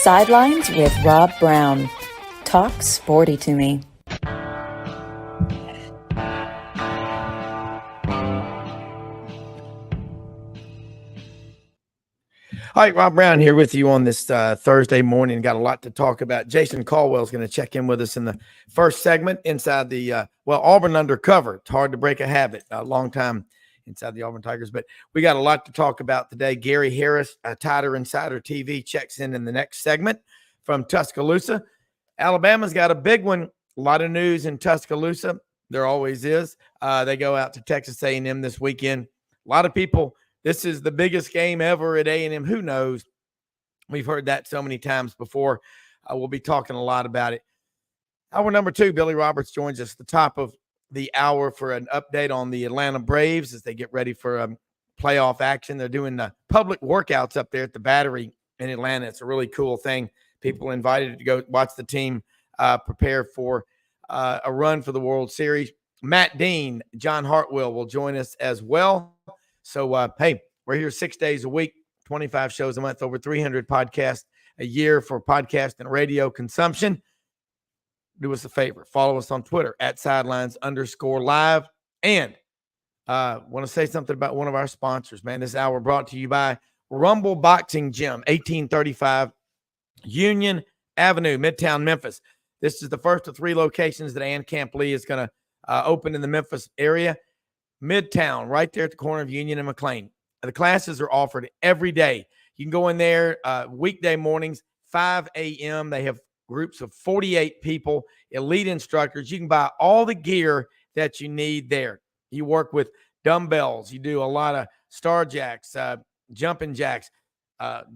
Sidelines with Rob Browne. Talk sporty to me. All right, Rob Browne here with you on this Thursday morning. Got a lot to talk about. Jason Caldwell is going to check in with us in the first segment inside the, Auburn Undercover. It's hard to break a habit. A long time inside the Auburn Tigers. But we got a lot to talk about today. Gary Harris, Tider Insider TV, checks in the next segment from Tuscaloosa. Alabama's got a big one. A lot of news in Tuscaloosa. There always is. They go out to Texas A&M this weekend. A lot of people, this is the biggest game ever at A&M. Who knows? We've heard that so many times before. We'll be talking a lot about it. Hour number 2, Billy Roberts joins us at the top of the hour for an update on the Atlanta Braves as they get ready for playoff action. They're doing public workouts up there at the Battery in Atlanta. It's a really cool thing. People invited to go watch the team prepare for a run for the World Series. Matt Dean, John Hartwell will join us as well. So, hey, we're here 6 days a week, 25 shows a month, over 300 podcasts a year for podcast and radio consumption. Do us a favor. Follow us on Twitter at sidelines_live. And want to say something about one of our sponsors, man. This hour brought to you by Rumble Boxing Gym, 1835 Union Avenue, Midtown Memphis. This is the first of 3 locations that Ann Camp Lee is going to open in the Memphis area. Midtown, right there at the corner of Union and McLean. The classes are offered every day. You can go in there weekday mornings, 5 a.m. They have groups of 48 people, elite instructors. You can buy all the gear that you need there. You work with dumbbells. You do a lot of star jacks, jumping jacks,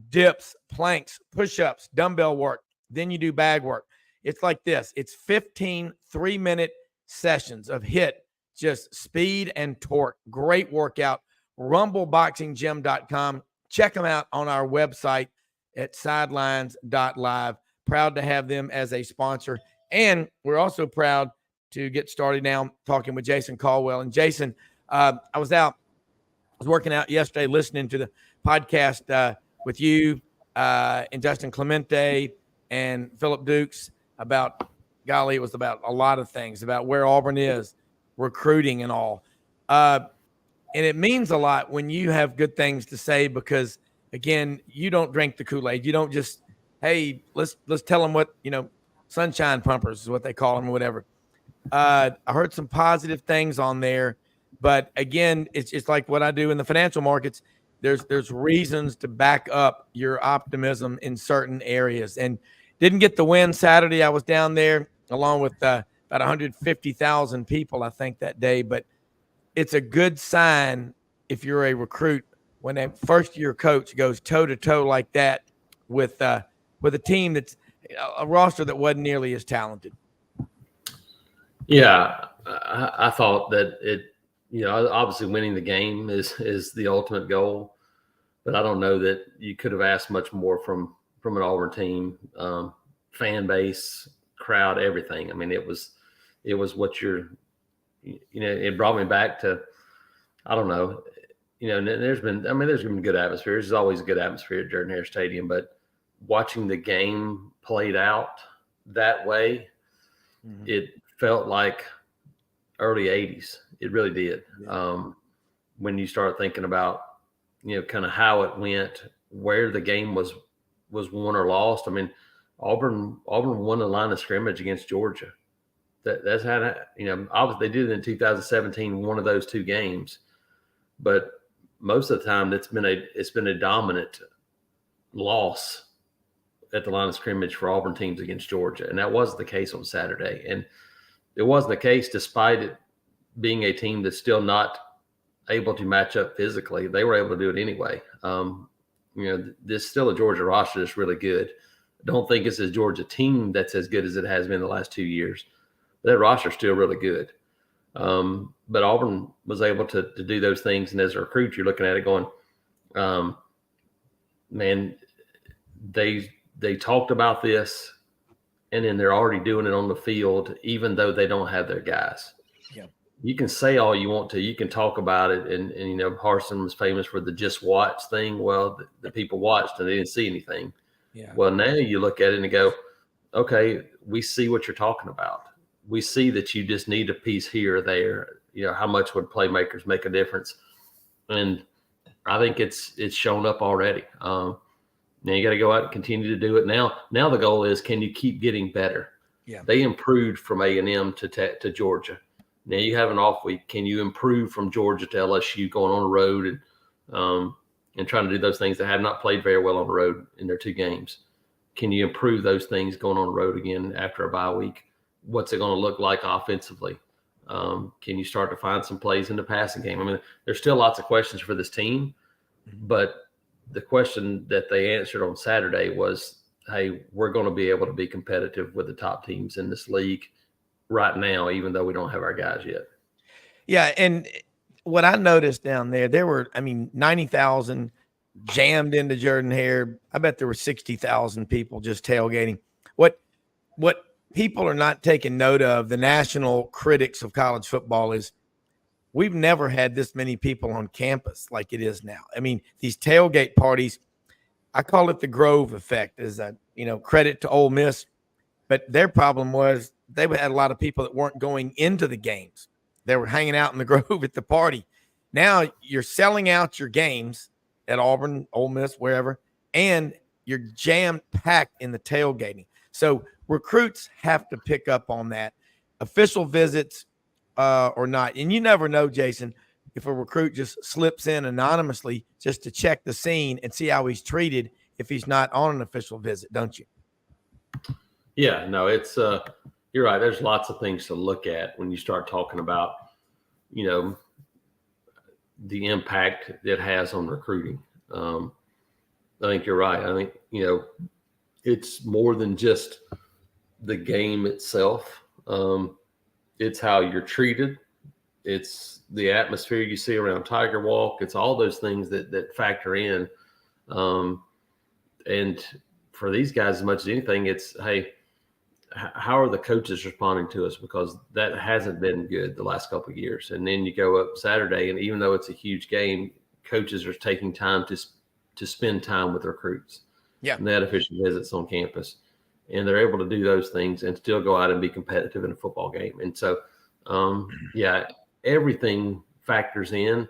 dips, planks, push-ups, dumbbell work. Then you do bag work. It's like this. It's 15 3-minute sessions of HIIT, just speed and torque. Great workout. RumbleBoxingGym.com. Check them out on our website at sidelines.live. Proud to have them as a sponsor. And we're also proud to get started now talking with Jason Caldwell. And Jason, I was working out yesterday listening to the podcast with you and Justin Clemente and Philip Dukes about, golly, it was about a lot of things, about where Auburn is, recruiting and all. And it means a lot when you have good things to say because, again, you don't drink the Kool-Aid. You don't just, hey, let's tell them what, sunshine pumpers is what they call them or whatever. I heard some positive things on there. But, again, it's like what I do in the financial markets. There's reasons to back up your optimism in certain areas. And didn't get the win Saturday. I was down there along with about 150,000 people, I think, that day. But it's a good sign if you're a recruit when a first-year coach goes toe-to-toe like that with a team that's a roster that wasn't nearly as talented. Yeah, I thought that it, obviously winning the game is the ultimate goal. But I don't know that you could have asked much more from an Auburn team, fan base, crowd, everything. I mean, it was what it brought me back to, I don't know, there's been good atmosphere. There's always a good atmosphere at Jordan-Hare Stadium, but watching the game played out that way, it felt like early 80s. It really did. Yeah. When you start thinking about, kind of how it went, where the game was won or lost. I mean, Auburn won the line of scrimmage against Georgia. That's how obviously they did it in 2017, one of those 2 games, but most of the time it's been a dominant loss at the line of scrimmage for Auburn teams against Georgia, and that wasn't the case on Saturday. And it wasn't the case despite it being a team that's still not able to match up physically. They were able to do it anyway. There's still a Georgia roster that's really good. I don't think it's a Georgia team that's as good as it has been the last 2 years. That roster is still really good. But Auburn was able to do those things. And as a recruit, you're looking at it going, man, they talked about this, and then they're already doing it on the field, even though they don't have their guys. Yeah. You can say all you want to. You can talk about it. And Harsin was famous for the just watch thing. Well, the people watched and they didn't see anything. Yeah. Well, now you look at it and you go, okay, we see what you're talking about. We see that you just need a piece here or there. How much would playmakers make a difference? And I think it's shown up already. Now you got to go out and continue to do it. Now the goal is, can you keep getting better? Yeah. They improved from A&M to Georgia. Now you have an off week. Can you improve from Georgia to LSU, going on the road and trying to do those things that have not played very well on the road in their 2 games? Can you improve those things going on the road again after a bye week? What's it going to look like offensively? Can you start to find some plays in the passing game? I mean, there's still lots of questions for this team, but the question that they answered on Saturday was, hey, we're going to be able to be competitive with the top teams in this league right now, even though we don't have our guys yet. Yeah, and what I noticed down there were, 90,000 jammed into Jordan-Hare. I bet there were 60,000 people just tailgating. What people are not taking note of, the national critics of college football, is we've never had this many people on campus like it is now. I mean, these tailgate parties, I call it the Grove effect, as a credit to Ole Miss. But their problem was they had a lot of people that weren't going into the games. They were hanging out in the Grove at the party. Now you're selling out your games at Auburn, Ole Miss, wherever, and you're jam-packed in the tailgating. So recruits have to pick up on that. Official visits or not. And you never know, Jason, if a recruit just slips in anonymously just to check the scene and see how he's treated if he's not on an official visit, don't you? Yeah, no, it's you're right. There's lots of things to look at when you start talking about, the impact it has on recruiting. I think you're right. I think, it's more than just the game itself. It's how you're treated. It's the atmosphere you see around Tiger Walk. It's all those things that factor in. And for these guys, as much as anything, it's, hey, how are the coaches responding to us? Because that hasn't been good the last couple of years. And then you go up Saturday, and even though it's a huge game, coaches are taking time to spend time with recruits. Yeah. And they had official visits on campus, and they're able to do those things and still go out and be competitive in a football game. And so, everything factors in.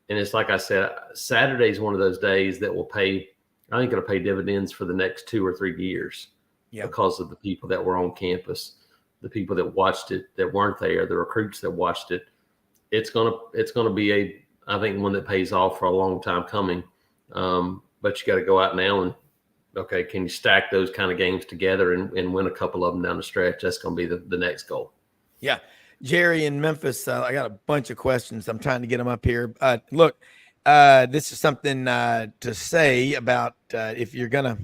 And it's like I said, Saturday is one of those days that will pay. I think it'll pay dividends for the next 2 or 3 years. Yeah. Because of the people that were on campus, the people that watched it that weren't there, the recruits that watched it. It's gonna be I think one that pays off for a long time coming. But you got to go out now and, okay, can you stack those kind of games together and win a couple of them down the stretch? That's going to be the next goal. Yeah. Jerry in Memphis, I got a bunch of questions. I'm trying to get them up here. Look, this is something to say about if you're going to,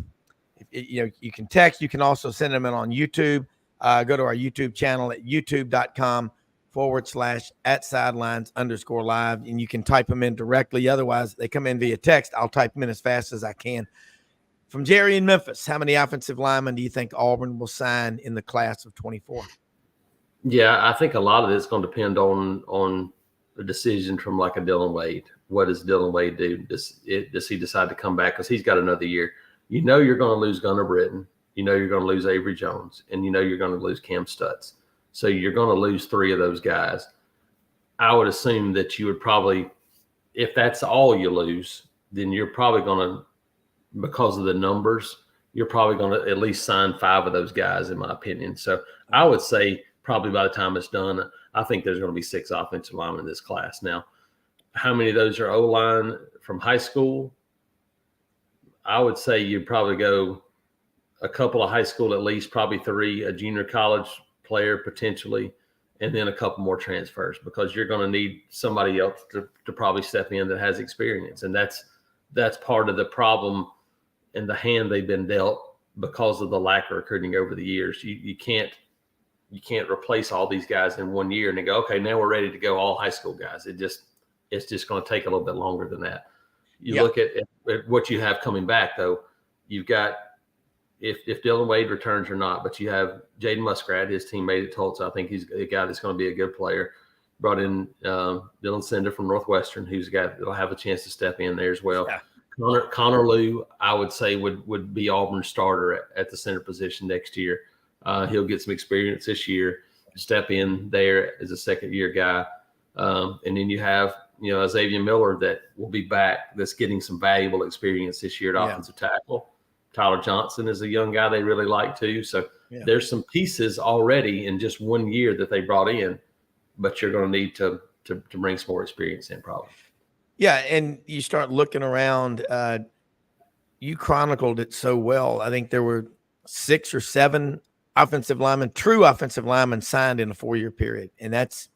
you can text. You can also send them in on YouTube. Go to our YouTube channel at youtube.com/@sidelines_live. And you can type them in directly. Otherwise, they come in via text. I'll type them in as fast as I can. From Jerry in Memphis, how many offensive linemen do you think Auburn will sign in the class of 24? Yeah, I think a lot of it's going to depend on the decision from like a Dylan Wade. What does Dylan Wade do? Does he decide to come back? Because he's got another year. You're going to lose Gunnar Britton. You're going to lose Avery Jones. And you're going to lose Cam Stutz. So you're going to lose 3 of those guys. I would assume that you would probably, if that's all you lose, then you're probably going to, because of the numbers, you're probably going to at least sign 5 of those guys, in my opinion. So I would say probably by the time it's done, I think there's going to be 6 offensive linemen in this class. Now, how many of those are O-line from high school? I would say you'd probably go a couple of high school at least, probably 3, a junior college player potentially, and then a couple more transfers, because you're going to need somebody else to probably step in that has experience. And that's part of the problem and the hand they've been dealt because of the lack of recruiting over the years. You can't replace all these guys in 1 year and then go, okay, now we're ready to go all high school guys. It's just going to take a little bit longer than that. You look at what you have coming back, though. You've got, if Dylan Wade returns or not, but you have Jaden Muskrat, his teammate at Tulsa. I think he's a guy that's going to be a good player. Brought in Dylan Sender from Northwestern, who's a guy that'll have a chance to step in there as well. Yeah. Connor Lew, I would say would be Auburn's starter at the center position next year. He'll get some experience this year, step in there as a second-year guy. And then you have, Xavier Miller that will be back that's getting some valuable experience this year at offensive tackle. Tyler Johnson is a young guy they really like too. So there's some pieces already in just 1 year that they brought in, but you're going to need to bring some more experience in probably. Yeah, and you start looking around. You chronicled it so well. I think there were 6 or 7 true offensive linemen signed in a 4-year period, and that's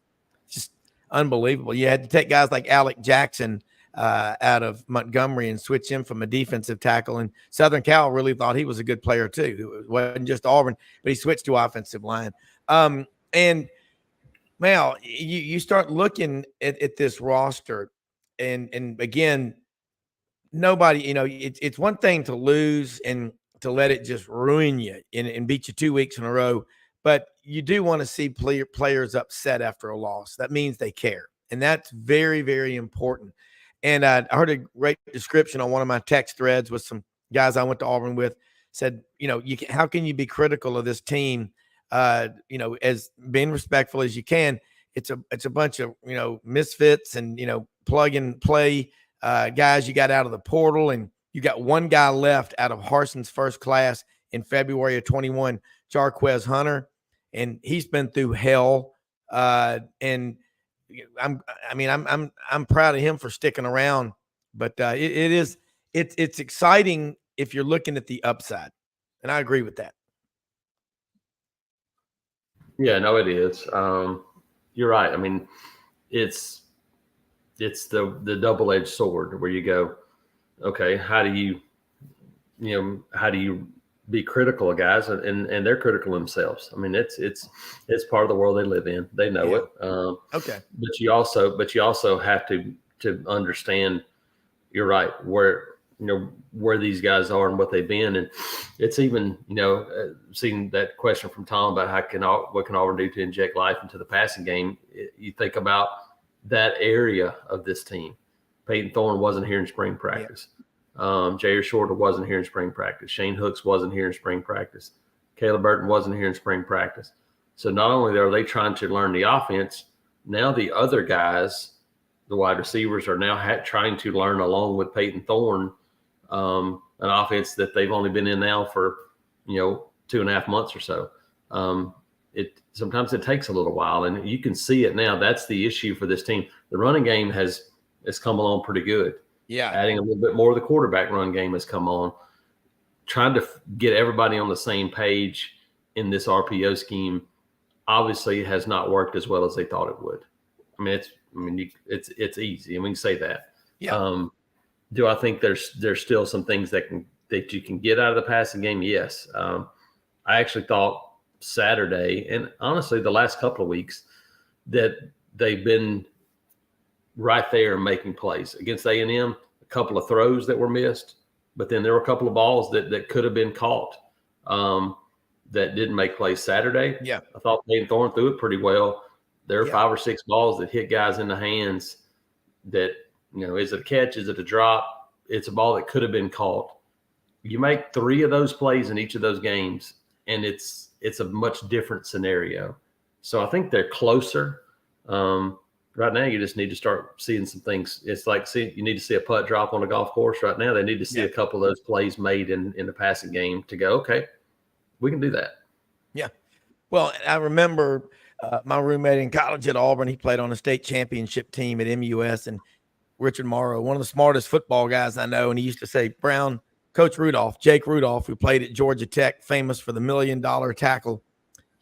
just unbelievable. You had to take guys like Alec Jackson out of Montgomery and switch him from a defensive tackle, and Southern Cal really thought he was a good player too. It wasn't just Auburn, but he switched to offensive line. And Mal, you start looking at this roster. And again, nobody, it's one thing to lose and to let it just ruin you and beat you 2 weeks in a row. But you do want to see players upset after a loss. That means they care. And that's very, very important. And I heard a great description on one of my text threads with some guys I went to Auburn with, said, how can you be critical of this team, as being respectful as you can? It's a bunch of, misfits and, plug and play guys you got out of the portal, and you got one guy left out of Harson's first class in February of 21, Jarquez Hunter, and he's been through hell. And I'm proud of him for sticking around, but it's exciting if you're looking at the upside, and I agree with that. Yeah, no, it is. You're right. I mean, it's the double-edged sword where you go, okay, how do you be critical of guys, and they're critical themselves. I mean, it's part of the world they live in. They know it. Okay. But you also have to understand, you're right, where these guys are and what they've been. And it's even, seeing that question from Tom about what can Auburn do to inject life into the passing game. You think about that area of this team. Peyton Thorne wasn't here in spring practice. Jair Shorter wasn't here in spring practice. Shane Hooks wasn't here in spring practice. Caleb Burton wasn't here in spring practice. So not only are they trying to learn the offense, now the other guys, the wide receivers, are now trying to learn along with Peyton Thorne an offense that they've only been in now for 2.5 months or so. Sometimes it takes a little while, and you can see it now. That's the issue for this team. The running game has come along pretty good. Yeah. Adding a little bit more of the quarterback run game has come on. Trying to get everybody on the same page in this RPO scheme obviously has not worked as well as they thought it would. I mean, it's easy. I mean, you say that. Yeah. Do I think there's still some things that you can get out of the passing game? Yes. I actually thought Saturday, and honestly the last couple of weeks, that they've been right there making plays. Against A&M, a couple of throws that were missed, but then there were a couple of balls that could have been caught that didn't make plays Saturday. Yeah. I thought Peyton Thorne threw it pretty well. There are 5 or 6 balls that hit guys in the hands that, is it a catch? Is it a drop? It's a ball that could have been caught. You make 3 of those plays in each of those games, and it's a much different scenario. So I think they're closer. Right now, you just need to start seeing some things. It's like you need to see a putt drop on a golf course. Right now, they need to see a couple of those plays made in the passing game to go, okay, we can do that. Yeah. Well, I remember my roommate in college at Auburn. He played on a state championship team at MUS, and Richard Morrow, one of the smartest football guys I know, and he used to say, Browne, Coach Rudolph, Jake Rudolph, who played at Georgia Tech, famous for the $1 million tackle,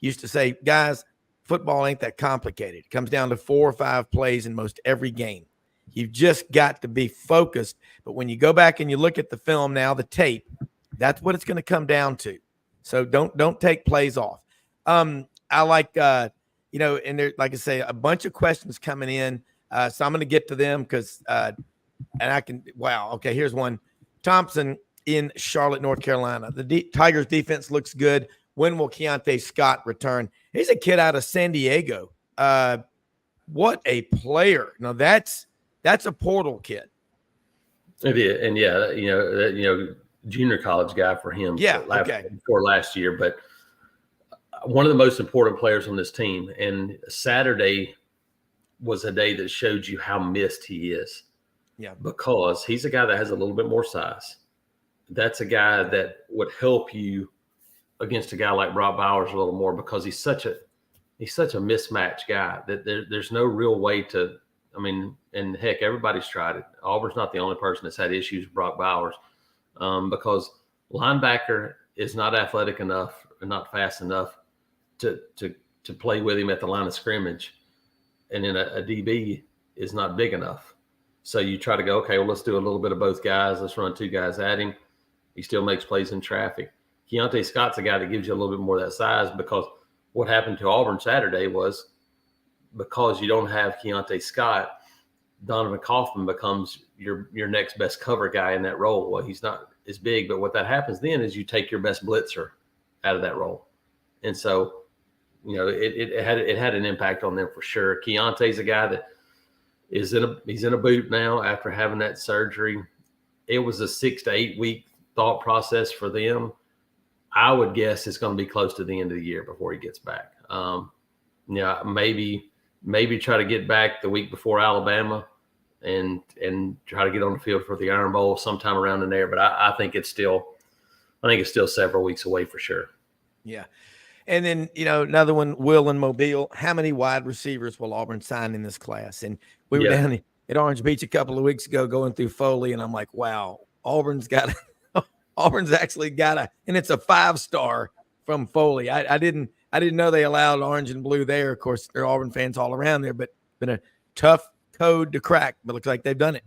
used to say, guys, football ain't that complicated. It comes down to 4 or 5 plays in most every game. You've just got to be focused. But when you go back and you look at the film now, the tape, that's what it's going to come down to. So don't take plays off. I like, and there, like I say, a bunch of questions coming in. So I'm going to get to them because, here's one. Thompson in Charlotte, North Carolina. The Tigers defense looks good. When will Keontae Scott return? He's a kid out of San Diego. What a player. Now that's a portal kid. It is, and junior college guy for him. Yeah, okay. For last year, but one of the most important players on this team. And Saturday was a day that showed you how missed he is. Yeah, because he's a guy that has a little bit more size. That's a guy that would help you against a guy like Brock Bowers a little more because he's such a mismatch guy that there's no real way to. I mean, and heck, everybody's tried it. Auburn's not the only person that's had issues with Brock Bowers because linebacker is not athletic enough and not fast enough to play with him at the line of scrimmage, and then a DB is not big enough. So you try to go, okay, well, let's do a little bit of both guys. Let's run two guys at him. He still makes plays in traffic. Keontae Scott's a guy that gives you a little bit more of that size because what happened to Auburn Saturday was because you don't have Keontae Scott, Donovan Kaufman becomes your next best cover guy in that role. Well, he's not as big, but what that happens then is you take your best blitzer out of that role. And so, it had an impact on them for sure. Keontae's a guy that he's in a boot now after having that surgery. It was a 6 to 8 week thought process for them. I would guess it's going to be close to the end of the year before he gets back. Maybe try to get back the week before Alabama and try to get on the field for the Iron Bowl sometime around in there. But I think it's still several weeks away for sure. Yeah. And then, another one, Will in Mobile. How many wide receivers will Auburn sign in this class? And we were down at Orange Beach a couple of weeks ago going through Foley, and I'm like, wow, Auburn's actually got and it's a 5-star from Foley. I didn't know they allowed orange and blue there. Of course, there are Auburn fans all around there, but been a tough code to crack, but looks like they've done it.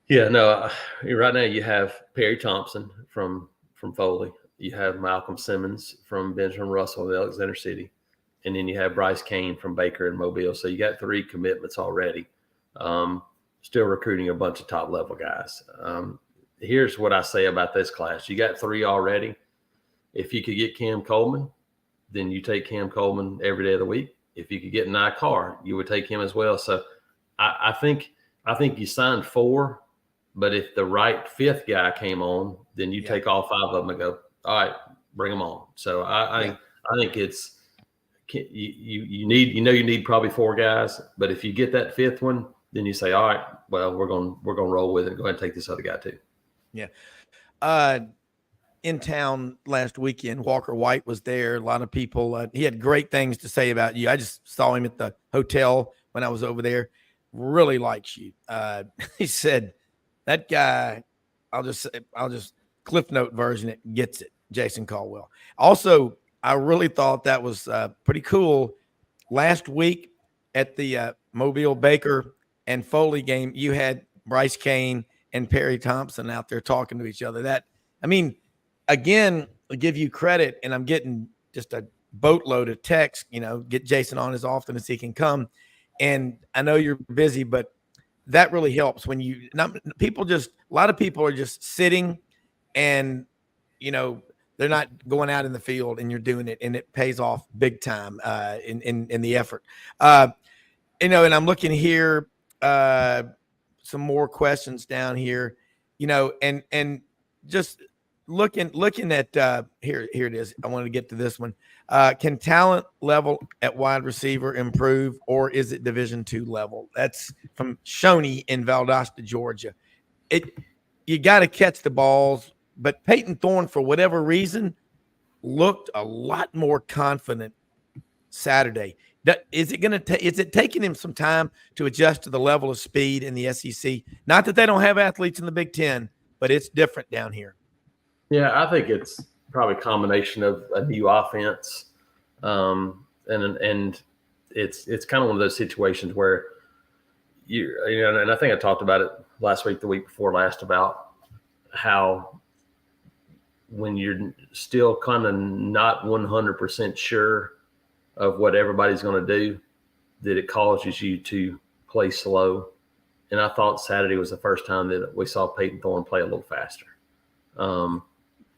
Yeah, no, right now you have Perry Thompson from Foley. You have Malcolm Simmons from Benjamin Russell in Alexander City. And then you have Bryce Kane from Baker and Mobile. So you got 3 commitments already. Still recruiting a bunch of top-level guys. Here's what I say about this class. You got 3 already. If you could get Cam Coleman, then you take Cam Coleman every day of the week. If you could get Nye Carr, you would take him as well. So I think you signed 4, but if the right 5th guy came on, then you take all 5 of them and go, all right, bring them on. So I think it's you need probably 4 guys, but if you get that 5th one, then you say, all right, well, we're going to roll with it. Go ahead and take this other guy too. Yeah. In town last weekend, Walker White was there. A lot of people, he had great things to say about you. I just saw him at the hotel when I was over there. Really likes you. He said that guy, I'll just Cliff Note version, it gets it. Jason Caldwell. Also, I really thought that was pretty cool. Last week at the Mobile Baker and Foley game, you had Bryce Kane and Perry Thompson out there talking to each other. Again, I'll give you credit, and I'm getting just a boatload of text, get Jason on as often as he can come. And I know you're busy, but that really helps when a lot of people are just sitting and, they're not going out in the field, and you're doing it, and it pays off big time in the effort. And I'm looking here, some more questions down here, and just looking at here it is. I wanted to get to this one. Can talent level at wide receiver improve, or is it Division II level? That's from Shoney in Valdosta, Georgia. You got to catch the balls. But Peyton Thorne, for whatever reason, looked a lot more confident Saturday. Is it taking him some time to adjust to the level of speed in the SEC? Not that they don't have athletes in the Big Ten, but it's different down here. Yeah, I think it's probably a combination of a new offense, and it's kind of one of those situations where and I think I talked about it last week, the week before last, about how when you're still kind of not 100% sure of what everybody's going to do, that it causes you to play slow. And I thought Saturday was the first time that we saw Peyton Thorne play a little faster, kind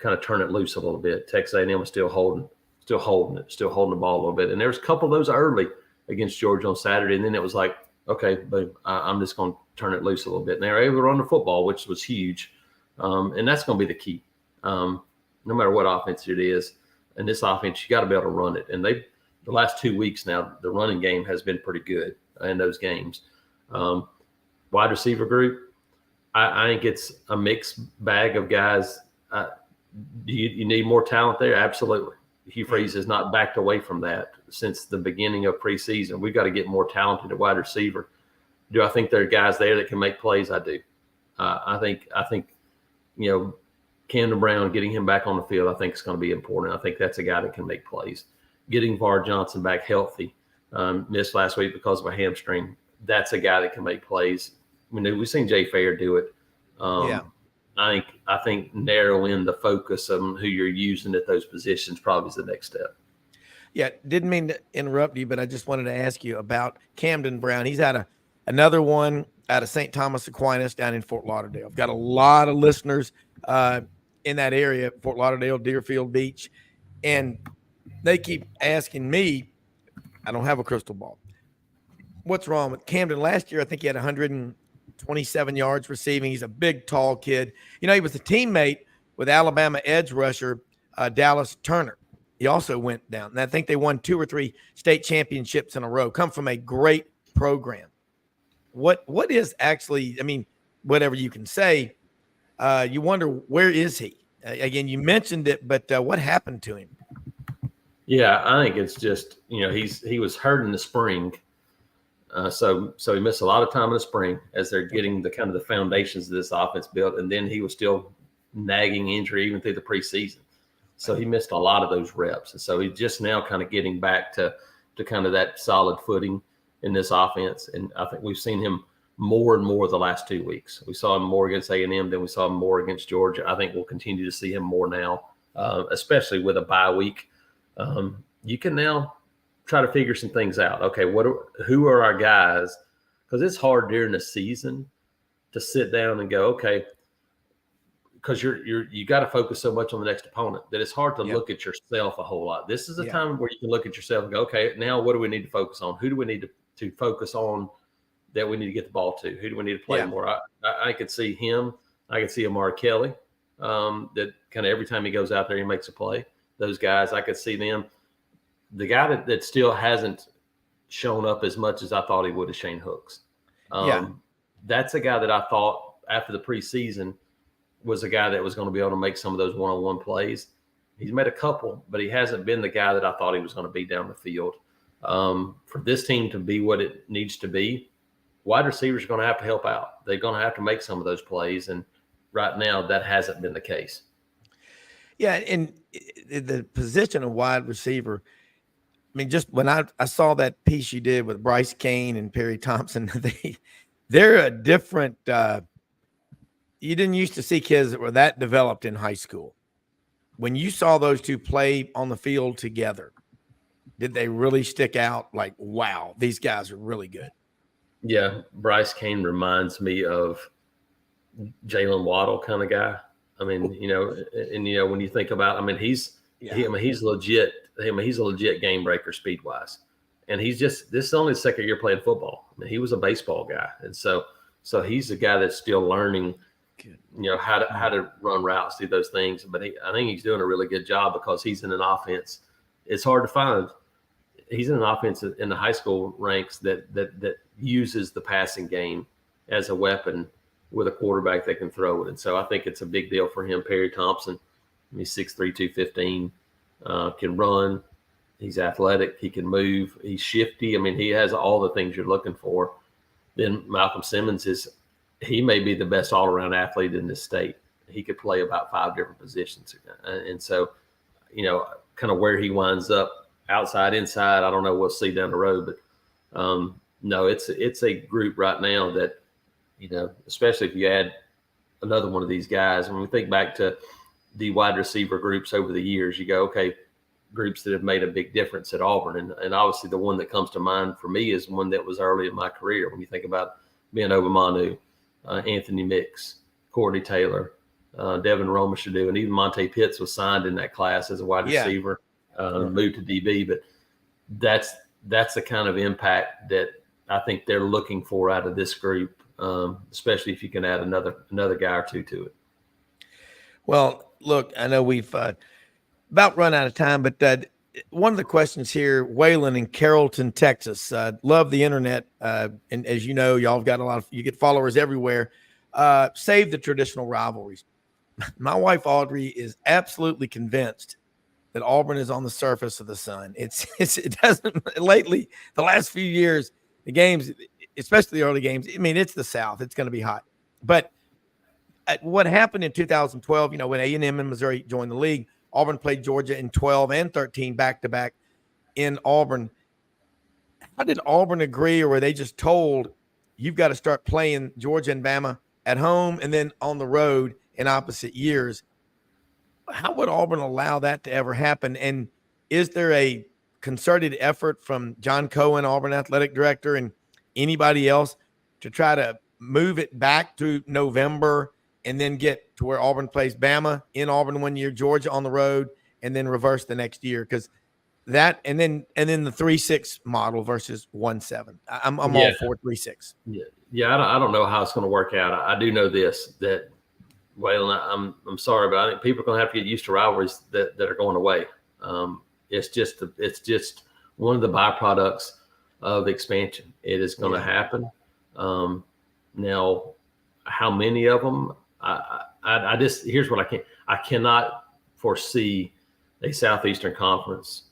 of turn it loose a little bit. Texas A&M was still holding the ball a little bit. And there was a couple of those early against Georgia on Saturday. And then it was like okay, but I'm just going to turn it loose a little bit. And they're able to run the football, which was huge. And that's going to be the key. No matter what offense it is. And this offense, you got to be able to run it. And the last 2 weeks now, the running game has been pretty good in those games. Wide receiver group, I think it's a mixed bag of guys. Do you need more talent there? Absolutely. Hugh Freeze has not backed away from that since the beginning of preseason. We've got to get more talented at wide receiver. Do I think there are guys there that can make plays? I do. I think Camden Browne, getting him back on the field, I think is going to be important. I think that's a guy that can make plays. Getting Var Johnson back healthy, missed last week because of a hamstring. That's a guy that can make plays. I mean, we've seen Jay Fair do it. I think narrowing the focus on who you're using at those positions probably is the next step. Yeah, didn't mean to interrupt you, but I just wanted to ask you about Camden Browne. He's out of another one out of St. Thomas Aquinas down in Fort Lauderdale. I've got a lot of listeners in that area, Fort Lauderdale, Deerfield Beach, and they keep asking me, I don't have a crystal ball, what's wrong with Camden? Last year, I think he had 127 yards receiving. He's a big, tall kid. He was a teammate with Alabama edge rusher Dallas Turner. He also went down. And I think they won 2 or 3 state championships in a row, come from a great program. What is actually, whatever you can say, you wonder, where is he? Again, you mentioned it, but what happened to him? Yeah, I think it's just, he was hurt in the spring. So he missed a lot of time in the spring as they're getting the kind of the foundations of this offense built. And then he was still nagging injury even through the preseason. So he missed a lot of those reps. And so he's just now kind of getting back to kind of that solid footing in this offense. And I think we've seen him more and more the last 2 weeks. We saw him more against A&M than we saw him more against Georgia. I think we'll continue to see him more now, especially with a bye week. You can now try to figure some things out. Okay, who are our guys? Because it's hard during the season to sit down and go, okay, because you got to focus so much on the next opponent that it's hard to look at yourself a whole lot. This is a time where you can look at yourself and go, okay, now what do we need to focus on? Who do we need to focus on that we need to get the ball to? Who do we need to play more? I could see him. I could see Amari Kelly, that kind of every time he goes out there, he makes a play. Those guys, I could see them. The guy that still hasn't shown up as much as I thought he would is Shane Hooks. That's a guy that I thought after the preseason was a guy that was going to be able to make some of those one-on-one plays. He's made a couple, but he hasn't been the guy that I thought he was going to be down the field. For this team to be what it needs to be, wide receivers are going to have to help out. They're going to have to make some of those plays, and right now that hasn't been the case. Yeah, and the position of wide receiver, just when I saw that piece you did with Bryce Kane and Perry Thompson, they're a different you didn't used to see kids that were that developed in high school. When you saw those two play on the field together, did they really stick out like, wow, these guys are really good? Yeah, Bryce Kane reminds me of Jalen Waddle kind of guy. When you think about, he's legit. He's a legit game breaker speed wise, and this is only his second year playing football. He was a baseball guy, and so he's a guy that's still learning, how to run routes, do those things. But I think he's doing a really good job because he's in an offense. It's hard to find. He's in an offense in the high school ranks that uses the passing game as a weapon with a quarterback that can throw it. And so I think it's a big deal for him. Perry Thompson, he's 6'3", 215, can run. He's athletic. He can move. He's shifty. He has all the things you're looking for. Then Malcolm Simmons he may be the best all-around athlete in this state. He could play about 5 different positions. And so, kind of where he winds up, outside, inside, I don't know. We'll see down the road. But, no, it's a group right now that, especially if you add another one of these guys. When we think back to the wide receiver groups over the years, you go, okay, groups that have made a big difference at Auburn. And obviously the one that comes to mind for me is one that was early in my career. When you think about Ben Obamanu, Anthony Mix, Courtney Taylor, Devin Romashadu, and even Monte Pitts was signed in that class as a wide receiver, moved to DB. But that's the kind of impact that I think they're looking for out of this group, especially if you can add another guy or two to it. Well, look, I know we've about run out of time, but one of the questions here, Waylon in Carrollton, Texas, love the internet. And as you know, y'all have got you get followers everywhere. Save the traditional rivalries. My wife, Audrey, is absolutely convinced that Auburn is on the surface of the sun. It doesn't lately, the last few years, the games, especially the early games, I mean, it's the South. It's going to be hot. But what happened in 2012, when A&M and Missouri joined the league, Auburn played Georgia in 12 and 13 back-to-back in Auburn. How did Auburn agree, or were they just told you've got to start playing Georgia and Bama at home and then on the road in opposite years? How would Auburn allow that to ever happen? And is there a concerted effort from John Cohen, Auburn athletic director, and anybody else to try to move it back to November and then get to where Auburn plays Bama in Auburn one year, Georgia on the road, and then reverse the next year? Because that, and then the 3-6 model versus 1-7. I'm all for 3-6. Yeah. I don't know how it's going to work out. I do know this, that Waylon, I'm sorry, but I think people are going to have to get used to rivalries that are going away. It's just one of the byproducts of expansion. It is going to happen. Now, how many of them? I just, here's what I cannot foresee a Southeastern Conference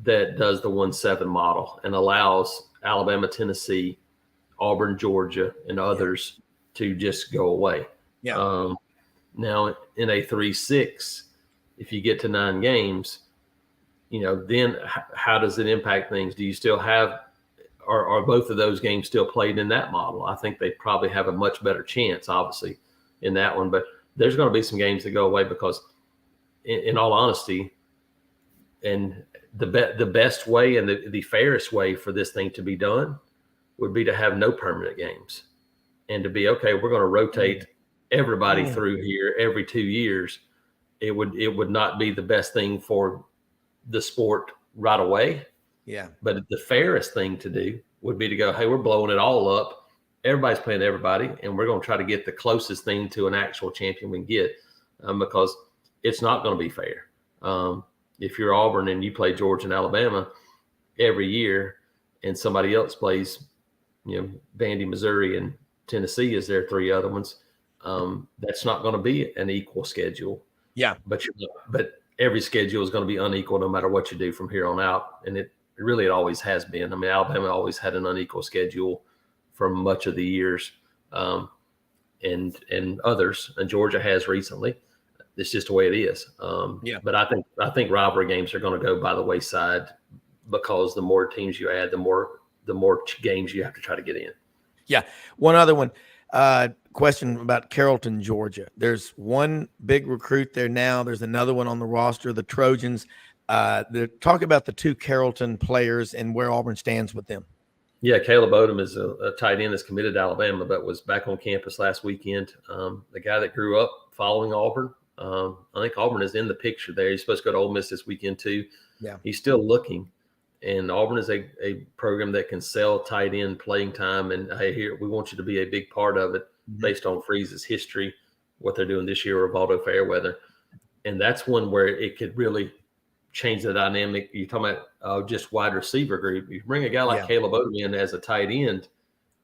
that does the 1-7 model and allows Alabama, Tennessee, Auburn, Georgia, and others to just go away. Yeah. Now in a 3-6, if you get to 9 games, then how does it impact things? Do you still have, are both of those games still played in that model? I think they probably have a much better chance, obviously, in that one. But there's going to be some games that go away because, in all honesty, and the best way and the fairest way for this thing to be done would be to have no permanent games and to be, okay, we're going to rotate everybody through here every 2 years. It would not be the best thing for the sport right away. Yeah. But the fairest thing to do would be to go, hey, we're blowing it all up. Everybody's playing everybody, and we're going to try to get the closest thing to an actual champion we can get, because it's not going to be fair. If you're Auburn and you play Georgia and Alabama every year and somebody else plays, Vandy, Missouri, and Tennessee as their 3 other ones, that's not going to be an equal schedule. Yeah. But every schedule is going to be unequal no matter what you do from here on out. And it always has been. I mean, Alabama always had an unequal schedule for much of the years, and others, and Georgia has recently. It's just the way it is. But I think rivalry games are going to go by the wayside because the more teams you add, the more games you have to try to get in. Yeah. One other one. Question about Carrollton, Georgia. There's one big recruit there now. There's another one on the roster, the Trojans. Talk about the 2 Carrollton players and where Auburn stands with them. Yeah, Caleb Odom is a tight end that's committed to Alabama, but was back on campus last weekend. The guy that grew up following Auburn. I think Auburn is in the picture there. He's supposed to go to Ole Miss this weekend too. Yeah, he's still looking. And Auburn is a program that can sell tight end playing time. And, hey, here, we want you to be a big part of it based on Freeze's history, what they're doing this year, Rivaldo Fairweather. And that's one where it could really change the dynamic. You're talking about just wide receiver group. You bring a guy like Caleb Odom in as a tight end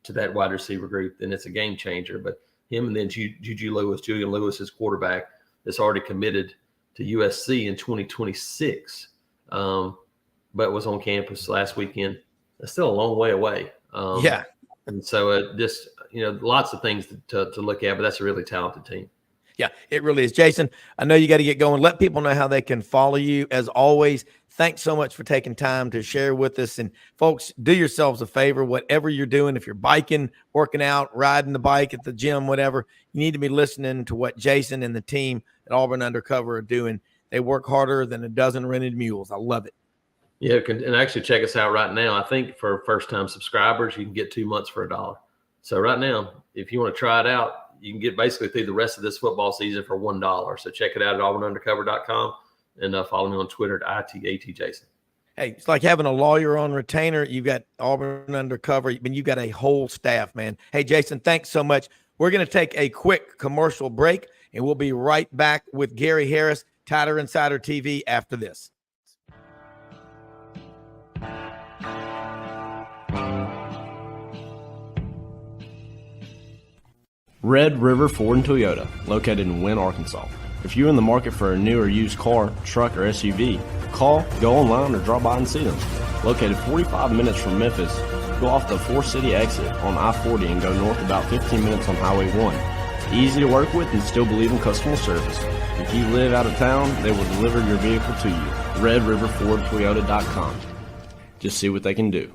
to that wide receiver group, then it's a game changer. But him and then Julian Lewis is quarterback that's already committed to USC in 2026. But was on campus last weekend. It's still a long way away. And so just, lots of things to look at, but that's a really talented team. Yeah, it really is. Jason, I know you got to get going. Let people know how they can follow you. As always, thanks so much for taking time to share with us. And folks, do yourselves a favor, whatever you're doing, if you're biking, working out, riding the bike at the gym, whatever, you need to be listening to what Jason and the team at Auburn Undercover are doing. They work harder than a dozen rented mules. I love it. Yeah, and actually check us out right now. I think for first-time subscribers, you can get 2 months for $1. So right now, if you want to try it out, you can get basically through the rest of this football season for $1. So check it out at auburnundercover.com and follow me on Twitter at ITATJason. Hey, it's like having a lawyer on retainer. You've got Auburn Undercover. I mean, you've got a whole staff, man. Hey, Jason, thanks so much. We're going to take a quick commercial break, and we'll be right back with Gary Harris, Tider Insider TV, after this. Red River Ford and Toyota, located in Wynne, Arkansas. If you're in the market for a new or used car, truck, or SUV, call, go online, or drop by and see them. Located 45 minutes from Memphis, go off the 4-city exit on I-40 and go north about 15 minutes on Highway 1. Easy to work with and still believe in customer service. If you live out of town, they will deliver your vehicle to you. RedRiverFordToyota.com. Just see what they can do.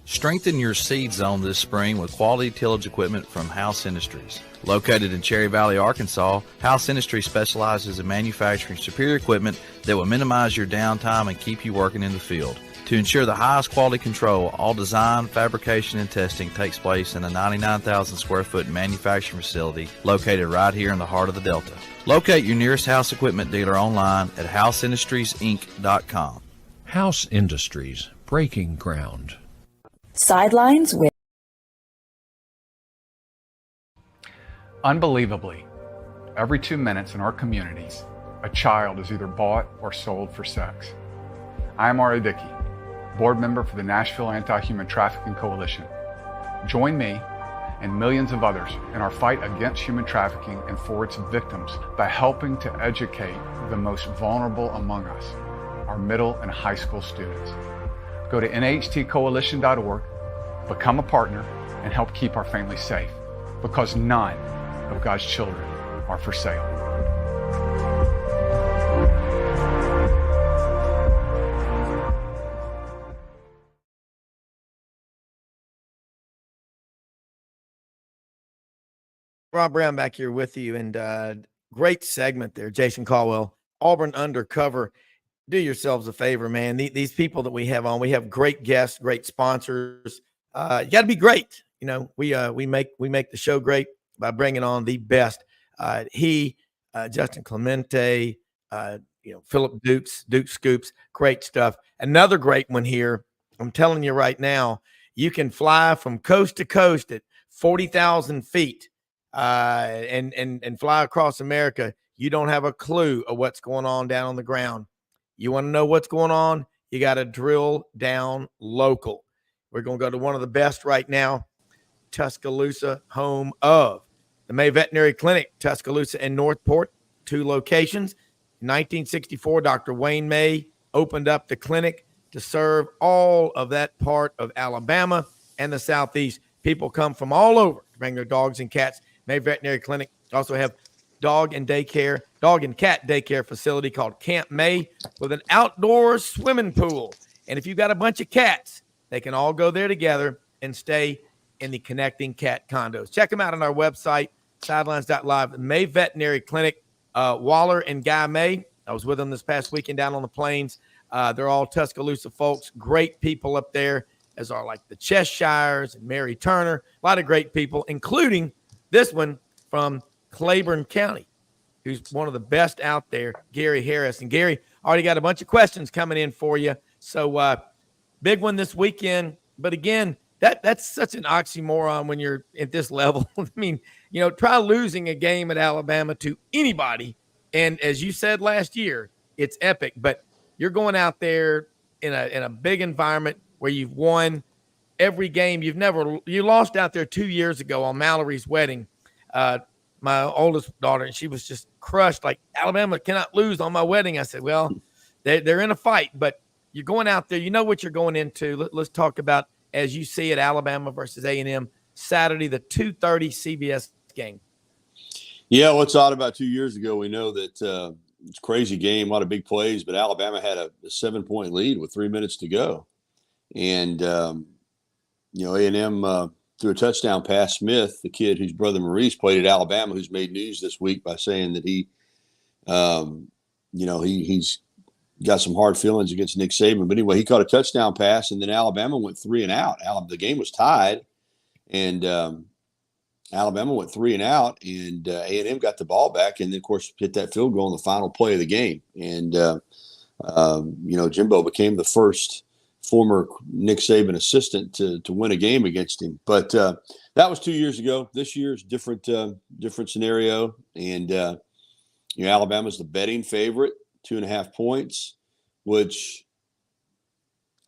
Strengthen your seed zone this spring with quality tillage equipment from House Industries. Located in Cherry Valley, Arkansas, House Industries specializes in manufacturing superior equipment that will minimize your downtime and keep you working in the field. To ensure the highest quality control, all design, fabrication, and testing takes place in a 99,000 square foot manufacturing facility located right here in the heart of the Delta. Locate your nearest House equipment dealer online at houseindustriesinc.com. House Industries, breaking ground. Sidelines with Unbelievably, every 2 minutes in our communities, a child is either bought or sold for sex. I am Ari Dickey, board member for the Nashville Anti-Human Trafficking Coalition. Join me and millions of others in our fight against human trafficking and for its victims by helping to educate the most vulnerable among us, our middle and high school students. Go to nhtcoalition.org, become a partner, and help keep our families safe, because none of God's children are for sale. Rob Browne back here with you, and great segment there, Jason Caldwell, Auburn Undercover. Do yourselves a favor, man. These people that we have on, we have great guests, great sponsors. You got to be great. You know, we make the show great by bringing on the best. Justin Clemente, Philip Duke Scoops, great stuff. Another great one here. I'm telling you right now, you can fly from coast to coast at 40,000 feet and fly across America. You don't have a clue of what's going on down on the ground. You want to know what's going on? You got to drill down local. We're going to go to one of the best right now, Tuscaloosa, home of the May Veterinary Clinic, Tuscaloosa and Northport, 2 locations. In 1964, Dr. Wayne May opened up the clinic to serve all of that part of Alabama and the Southeast. People come from all over to bring their dogs and cats. May Veterinary Clinic also have dog and cat daycare facility called Camp May with an outdoor swimming pool. And if you've got a bunch of cats, they can all go there together and stay in the connecting cat condos. Check them out on our website, sidelines.live. May Veterinary Clinic, Waller and Guy May. I was with them this past weekend down on the plains. They're all Tuscaloosa folks, great people up there, as are like the Cheshires and Mary Turner, a lot of great people, including this one from Claiborne County, who's one of the best out there, Gary Harris. And Gary, already got a bunch of questions coming in for you. So big one this weekend. But again, that's such an oxymoron when you're at this level. I mean, try losing a game at Alabama to anybody. And as you said last year, it's epic. But you're going out there in a big environment where you've won every game. You lost out there 2 years ago on Mallory's wedding. My oldest daughter, and she was just crushed. Like, Alabama cannot lose on my wedding. I said, well, they're in a fight, but you're going out there. You know what you're going into. Let's talk about, as you see it, Alabama versus A&M Saturday, the 2:30 CBS game. Yeah, what's odd about 2 years ago, we know that it's a crazy game, a lot of big plays, but Alabama had a 7-point lead with 3 minutes to go. And, A&M threw a touchdown pass. Smith, the kid whose brother Maurice played at Alabama, who's made news this week by saying that he's got some hard feelings against Nick Saban. But anyway, he caught a touchdown pass, and then Alabama went 3 and out. The game was tied, and Alabama went 3 and out, and A&M got the ball back, and then, of course, hit that field goal on the final play of the game. And Jimbo became the first former Nick Saban assistant to win a game against him. But that was 2 years ago. This year's different scenario. And, Alabama's the betting favorite, 2.5 points, which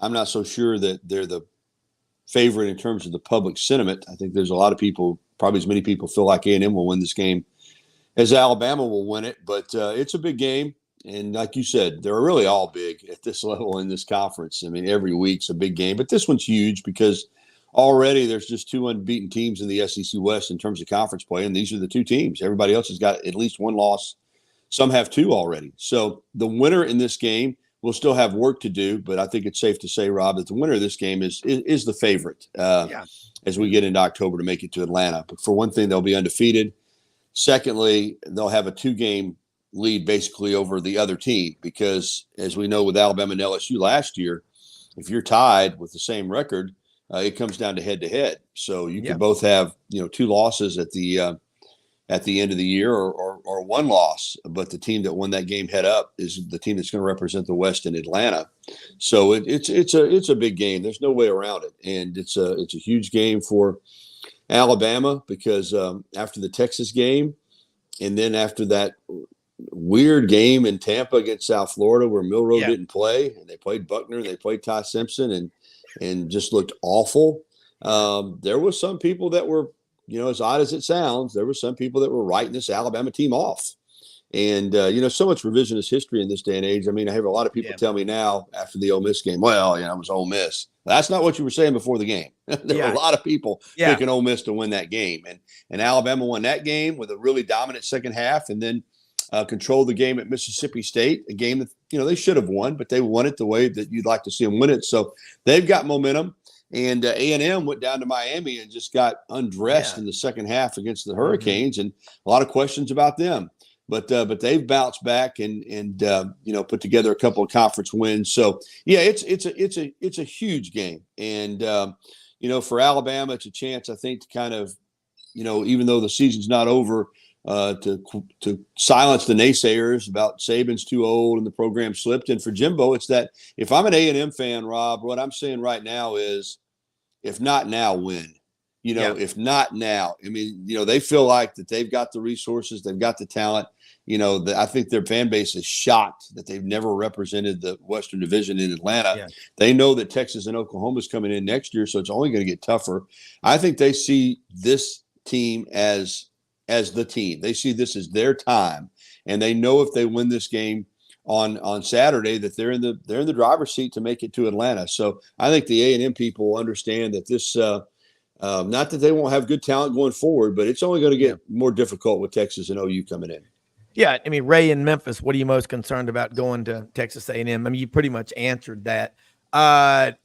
I'm not so sure that they're the favorite in terms of the public sentiment. I think there's a lot of people, probably as many people, feel like A&M will win this game as Alabama will win it. But it's a big game. And like you said, they're really all big at this level in this conference. I mean, every week's a big game. But this one's huge because already there's just 2 unbeaten teams in the SEC West in terms of conference play. And these are the 2 teams. Everybody else has got at least 1 loss. Some have 2 already. So the winner in this game will still have work to do. But I think it's safe to say, Rob, that the winner of this game is the favorite as we get into October to make it to Atlanta. But for one thing, they'll be undefeated. Secondly, they'll have a 2-game lead basically over the other team because, as we know with Alabama and LSU last year, if you're tied with the same record, it comes down to head-to-head. So you could both have 2 losses at the end of the year or 1 loss, but the team that won that game head up is the team that's going to represent the West in Atlanta. So it's a big game. There's no way around it, and it's a huge game for Alabama because after the Texas game, and then after that weird game in Tampa against South Florida where Milroe didn't play, and they played Buckner, they played Ty Simpson, and just looked awful. There were some people that were, as odd as it sounds, there were some people that were writing this Alabama team off. And, so much revisionist history in this day and age. I mean, I have a lot of people tell me now after the Ole Miss game, well, it was Ole Miss. That's not what you were saying before the game. There were a lot of people picking Ole Miss to win that game. And Alabama won that game with a really dominant second half and then controlled the game at Mississippi State, a game that, they should have won, but they won it the way that you'd like to see them win it. So they've got momentum. And A&M went down to Miami and just got undressed in the second half against the Hurricanes, and a lot of questions about them. But they've bounced back and put together a couple of conference wins. So it's a huge game, and for Alabama, it's a chance I think to kind of even though the season's not over, to silence the naysayers about Saban's too old and the program slipped. And for Jimbo, it's that if I'm an A&M fan, Rob, what I'm saying right now is, if not now, when? If not now, I mean, they feel like that they've got the resources, they've got the talent. I think their fan base is shocked that they've never represented the Western Division in Atlanta. Yeah. They know that Texas and Oklahoma is coming in next year, so it's only going to get tougher. I think they see this team as the team. They see this as their time, and they know if they win this game on Saturday that they're in the driver's seat to make it to Atlanta. So I think the A&M people understand that this not that they won't have good talent going forward, but it's only going to get more difficult with Texas and OU coming in. Yeah, I mean, Ray in Memphis, what are you most concerned about going to Texas A&M? I mean, you pretty much answered that.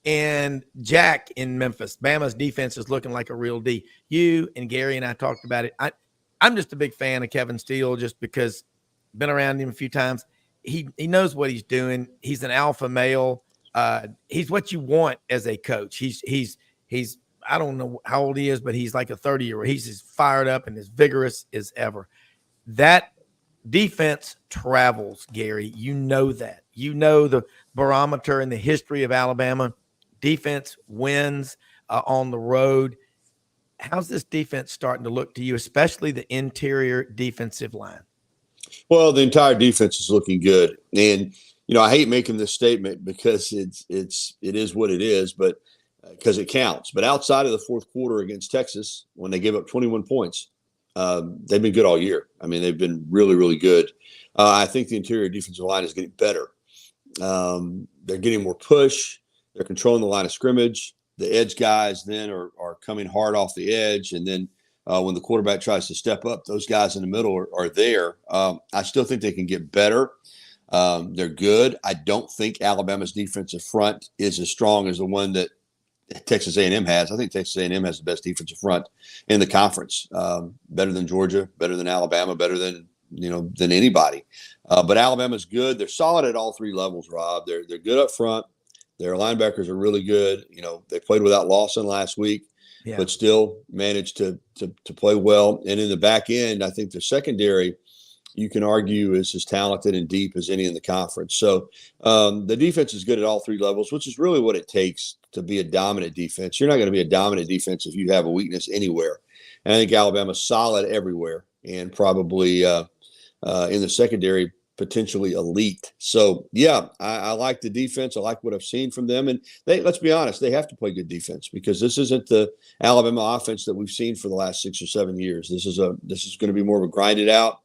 And Jack in Memphis, Bama's defense is looking like a real D. You and Gary and I talked about it. I'm just a big fan of Kevin Steele just because been around him a few times. He knows what he's doing. He's an alpha male. He's what you want as a coach. He's I don't know how old he is, but he's like a 30-year-old. He's as fired up and as vigorous as ever. That defense travels, Gary. You know that. You know the barometer and the history of Alabama. Defense wins on the road. How's this defense starting to look to you, especially the interior defensive line? Well, the entire defense is looking good. And, I hate making this statement because it is what it is, but because it counts. But outside of the fourth quarter against Texas, when they gave up 21 points, they've been good all year. I mean, they've been really, really good. I think the interior defensive line is getting better. They're getting more push. They're controlling the line of scrimmage. The edge guys then are coming hard off the edge. And then when the quarterback tries to step up, those guys in the middle are there. I still think they can get better. They're good. I don't think Alabama's defensive front is as strong as the one that Texas A&M has. I think Texas A&M has the best defensive front in the conference. Better than Georgia, better than Alabama, better than anybody. But Alabama's good. They're solid at all three levels, Rob. They're good up front. Their linebackers are really good. They played without Lawson last week, but still managed to play well. And in the back end, I think the secondary you can argue is as talented and deep as any in the conference. So the defense is good at all three levels, which is really what it takes to be a dominant defense. You're not going to be a dominant defense if you have a weakness anywhere. And I think Alabama's solid everywhere and probably in the secondary potentially elite. So, yeah, I like the defense. I like what I've seen from them. And let's be honest, they have to play good defense because this isn't the Alabama offense that we've seen for the last 6 or 7 years. This is going to be more of a grind it out,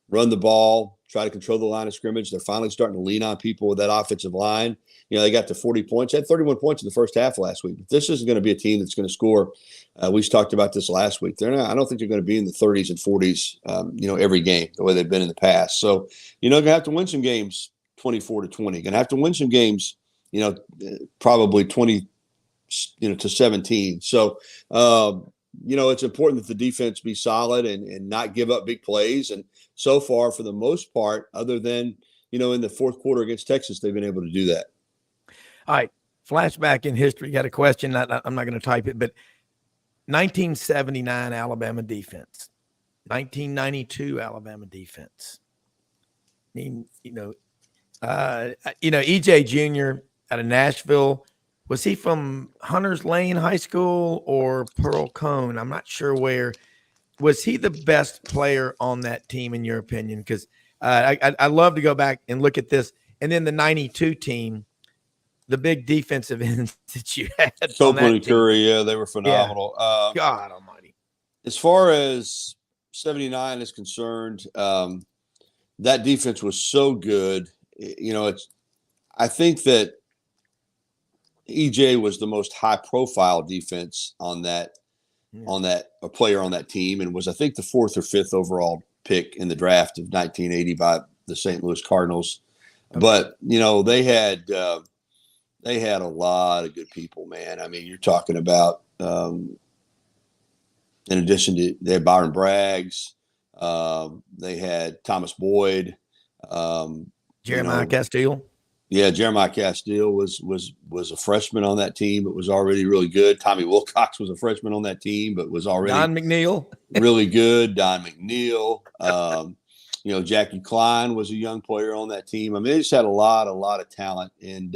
run the ball, try to control the line of scrimmage. They're finally starting to lean on people with that offensive line. You know, they got to 40 points. They had 31 points in the first half last week. But this isn't going to be a team that's going to score. We talked about this last week. I don't think they're going to be in the 30s and 40s, every game the way they've been in the past. So, you're going to have to win some games 24-20. Going to have to win some games, probably 20, to 17. So, it's important that the defense be solid and not give up big plays. And so far, for the most part, other than, in the fourth quarter against Texas, they've been able to do that. All right. Flashback in history. Got a question. I'm not going to type it, but 1979 Alabama defense, 1992 Alabama defense. I mean, EJ Jr. out of Nashville. Was he from Hunters Lane High School or Pearl Cone? I'm not sure where. Was he the best player on that team, in your opinion? Because I love to go back and look at this. And then the 92 team, the big defensive ends that you had. Copeland and Curry, yeah, they were phenomenal. Yeah. God almighty. As far as 79 is concerned, that defense was so good. I think that EJ was the most high-profile defense on that player on that team, and was, I think, the 4th or 5th overall pick in the draft of 1980 by the St. Louis Cardinals. Okay. But they had a lot of good people, man. I mean, you're talking about in addition to they had Byron Braggs, they had Thomas Boyd, Jeremiah Castile. Yeah, Jeremiah Castile was a freshman on that team, but was already really good. Tommy Wilcox was a freshman on that team, but was already Don McNeil really good. Don McNeil, Jackie Klein was a young player on that team. I mean, they just had a lot of talent, and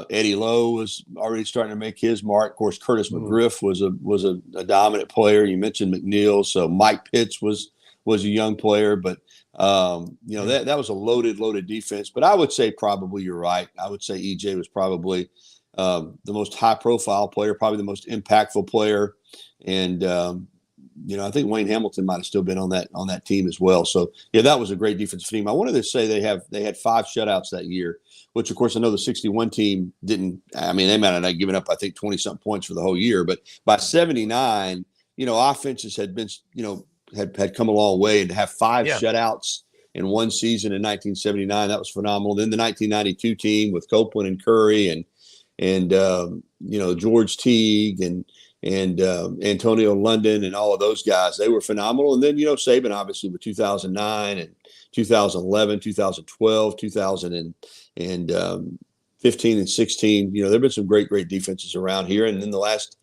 Eddie Lowe was already starting to make his mark. Of course, Curtis McGriff was a dominant player. You mentioned McNeil, so Mike Pitts was a young player, but that was a loaded defense. But I would say probably you're right. I would say EJ was probably the most high profile player, probably the most impactful player. And, I think Wayne Hamilton might have still been on that team as well. So yeah, that was a great defensive team. I wanted to say they had 5 shutouts that year, which of course I know the 61 team didn't. I mean, they might have not given up, I think, 20-something points for the whole year, but by 79, offenses had been, had come a long way, and to have 5 shutouts in one season in 1979, that was phenomenal. Then the 1992 team with Copeland and Curry and George Teague and Antonio London and all of those guys, they were phenomenal. And then Saban obviously with 2009 and 2011, 2012, 2015 and 16. There've been some great defenses around here, and in the last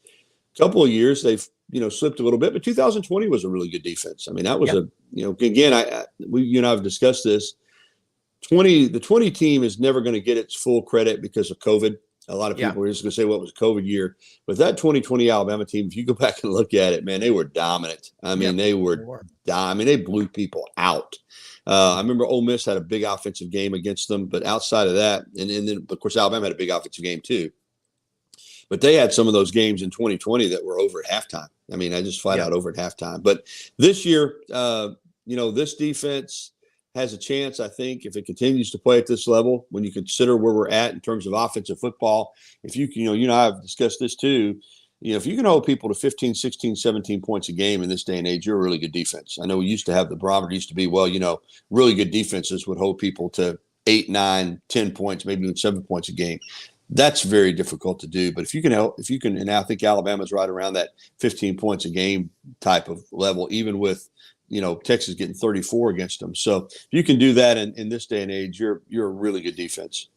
couple of years they've slipped a little bit, but 2020 was a really good defense. I mean, that was again, you and I have discussed this. The 20 team is never going to get its full credit because of COVID. A lot of people are just going to say, well, it was a COVID year. But that 2020 Alabama team, if you go back and look at it, man, they were dominant. I mean, they blew people out. I remember Ole Miss had a big offensive game against them, but outside of that, and then, of course, Alabama had a big offensive game too. But they had some of those games in 2020 that were over at halftime. I mean, I just flat out over at halftime. But this year, this defense has a chance, I think, if it continues to play at this level, when you consider where we're at in terms of offensive football. If you can, I've discussed this too. If you can hold people to 15, 16, 17 points a game in this day and age, you're a really good defense. I know we used to have the barometer used to be, really good defenses would hold people to 8, 9, 10 points, maybe even 7 points a game. That's very difficult to do. But if you can, and I think Alabama's right around that 15 points a game type of level, even with, Texas getting 34 against them. So if you can do that in this day and age, you're a really good defense.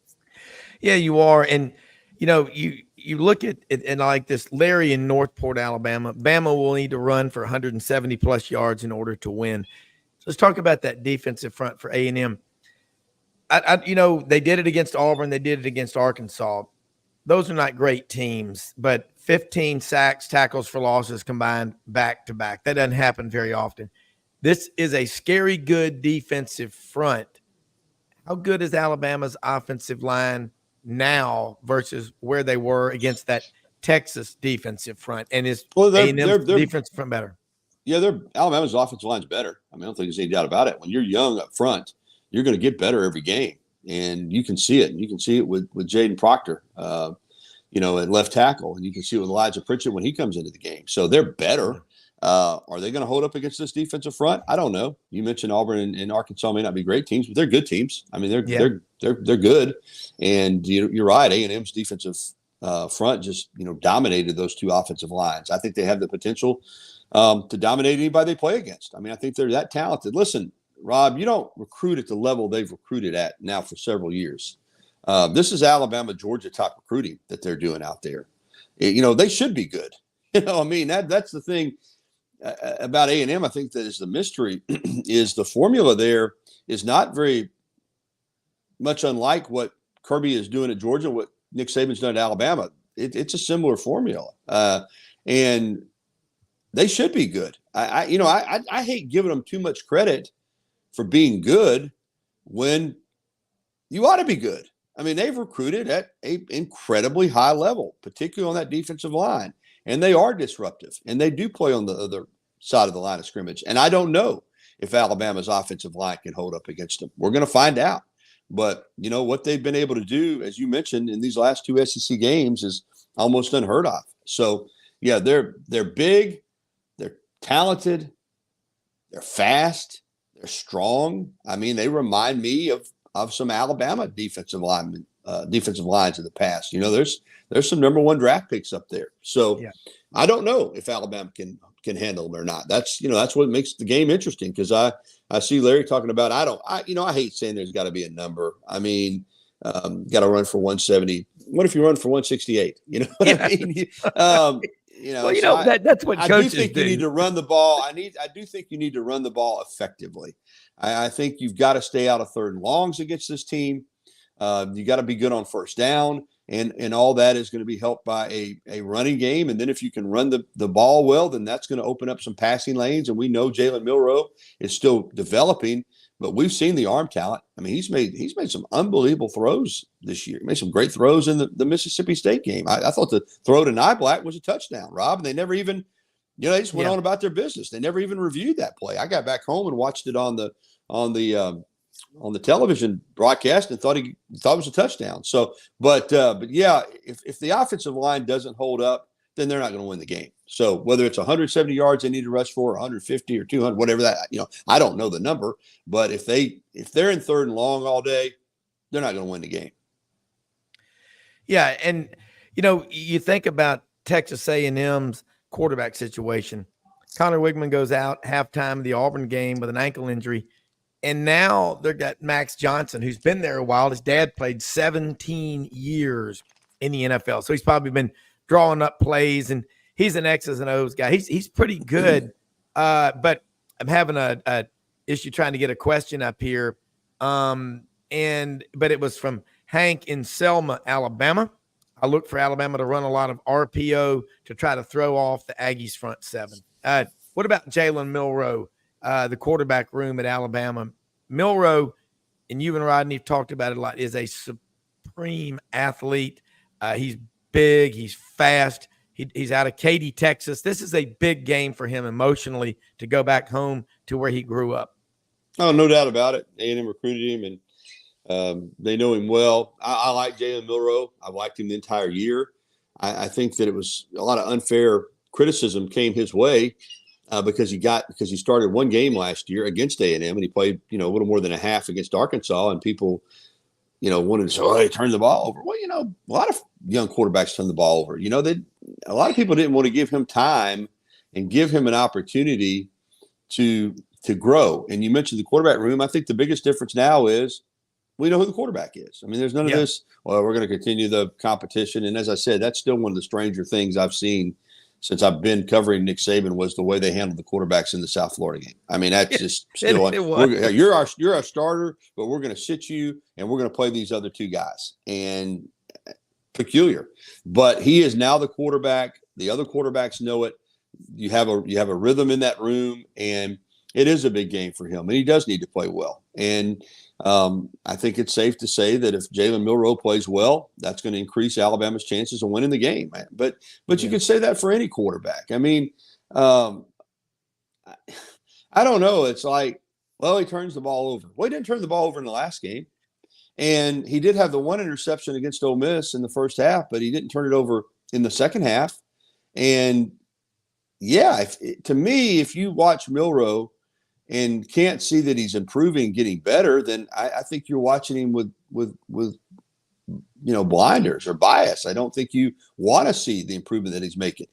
Yeah, you are. And, you look at it, and like this Larry in Northport, Alabama, Bama will need to run for 170 plus yards in order to win. Let's talk about that defensive front for A&M. They did it against Auburn. They did it against Arkansas. Those are not great teams, but 15 sacks, tackles for losses combined back to back. That doesn't happen very often. This is a scary good defensive front. How good is Alabama's offensive line now versus where they were against that Texas defensive front? And is A&M's defensive front better? Yeah, Alabama's offensive line's better. I mean, I don't think there's any doubt about it. When you're young up front, you're going to get better every game, and you can see it. You can see it with Jaden Proctor, at left tackle, and you can see it with Elijah Pritchett when he comes into the game. So they're better. Are they going to hold up against this defensive front? I don't know. You mentioned Auburn and Arkansas may not be great teams, but they're good teams. I mean, they're good. And you're right. A&M's defensive front just dominated those two offensive lines. I think they have the potential to dominate anybody they play against. I mean, I think they're that talented. Listen, Rob, you don't recruit at the level they've recruited at now for several years. This is Alabama, Georgia type recruiting that they're doing out there. They should be good. That's the thing. About A&M, I think that is the mystery is the formula there is not very much unlike what Kirby is doing at Georgia, what Nick Saban's done at Alabama. It's a similar formula, and they should be good. I hate giving them too much credit for being good when you ought to be good. I mean, they've recruited at an incredibly high level, particularly on that defensive line. And they are disruptive, and they do play on the other side of the line of scrimmage. And I don't know if Alabama's offensive line can hold up against them. We're going to find out. But, what they've been able to do, as you mentioned, in these last two SEC games is almost unheard of. So, yeah, they're big, they're talented, they're fast, they're strong. I mean, they remind me of some Alabama defensive lines of the past. There's some number one draft picks up there. So I don't know if Alabama can handle them or not. That's what makes the game interesting, because I see Larry talking about, I hate saying there's got to be a number. I mean, got to run for 170. What if you run for 168? You know what I mean? That's what coaches do. I do think you need to run the ball. I do think you need to run the ball effectively. I think you've got to stay out of third and longs against this team. You got to be good on first down, and all that is going to be helped by a running game. And then if you can run the ball well, then that's going to open up some passing lanes. And we know Jalen Milroe is still developing, but we've seen the arm talent. I mean, he's made some unbelievable throws this year. He made some great throws in the Mississippi State game. I thought the throw to Nyblack was a touchdown, Rob, and they never even, they just went on about their business. They never even reviewed that play. I got back home and watched it on the television broadcast and thought it was a touchdown. So, but yeah, if the offensive line doesn't hold up, then they're not going to win the game. So whether it's 170 yards they need to rush for, 150 or 200, whatever that, I don't know the number, but if they're in third and long all day, they're not going to win the game. Yeah. And, you think about Texas A&M's quarterback situation. Connor Wigman goes out halftime of the Auburn game with an ankle injury. And now they've got Max Johnson, who's been there a while. His dad played 17 years in the NFL. So he's probably been drawing up plays, and he's an X's and O's guy. He's pretty good. But I'm having a issue trying to get a question up here. But it was from Hank in Selma, Alabama. I look for Alabama to run a lot of RPO to try to throw off the Aggies front seven. What about Jalen Milroe? The quarterback room at Alabama. Milroe, and you and Rodney have talked about it a lot, is a supreme athlete. He's big. He's fast. He's out of Katy, Texas. This is a big game for him emotionally to go back home to where he grew up. Oh, no doubt about it. A&M recruited him, and they know him well. I like Jalen Milroe. I liked him the entire year. I think that it was a lot of unfair criticism came his way. Because he started one game last year against A&M, and he played, a little more than a half against Arkansas, and people, wanted to say, he turned the ball over. Well, a lot of young quarterbacks turn the ball over. A lot of people didn't want to give him time and give him an opportunity to grow. And you mentioned the quarterback room. I think the biggest difference now is we know who the quarterback is. I mean, there's none of this, well, we're going to continue the competition. And as I said, that's still one of the stranger things I've seen since I've been covering Nick Saban was the way they handled the quarterbacks in the South Florida game. I mean, that's just still you're our starter, but we're going to sit you and we're going to play these other two guys. And peculiar, but he is now the quarterback. The other quarterbacks know it. You have a rhythm in that room, and it is a big game for him, and he does need to play well. And I think it's safe to say that if Jalen Milroe plays well, that's going to increase Alabama's chances of winning the game. But you could say that for any quarterback. I mean, I don't know. It's like, well, he turns the ball over. Well, he didn't turn the ball over in the last game, and he did have the one interception against Ole Miss in the first half, but he didn't turn it over in the second half. And yeah, to me, if you watch Milroe and can't see that he's improving, getting better, then I think you're watching him with blinders or bias. I don't think you want to see the improvement that he's making.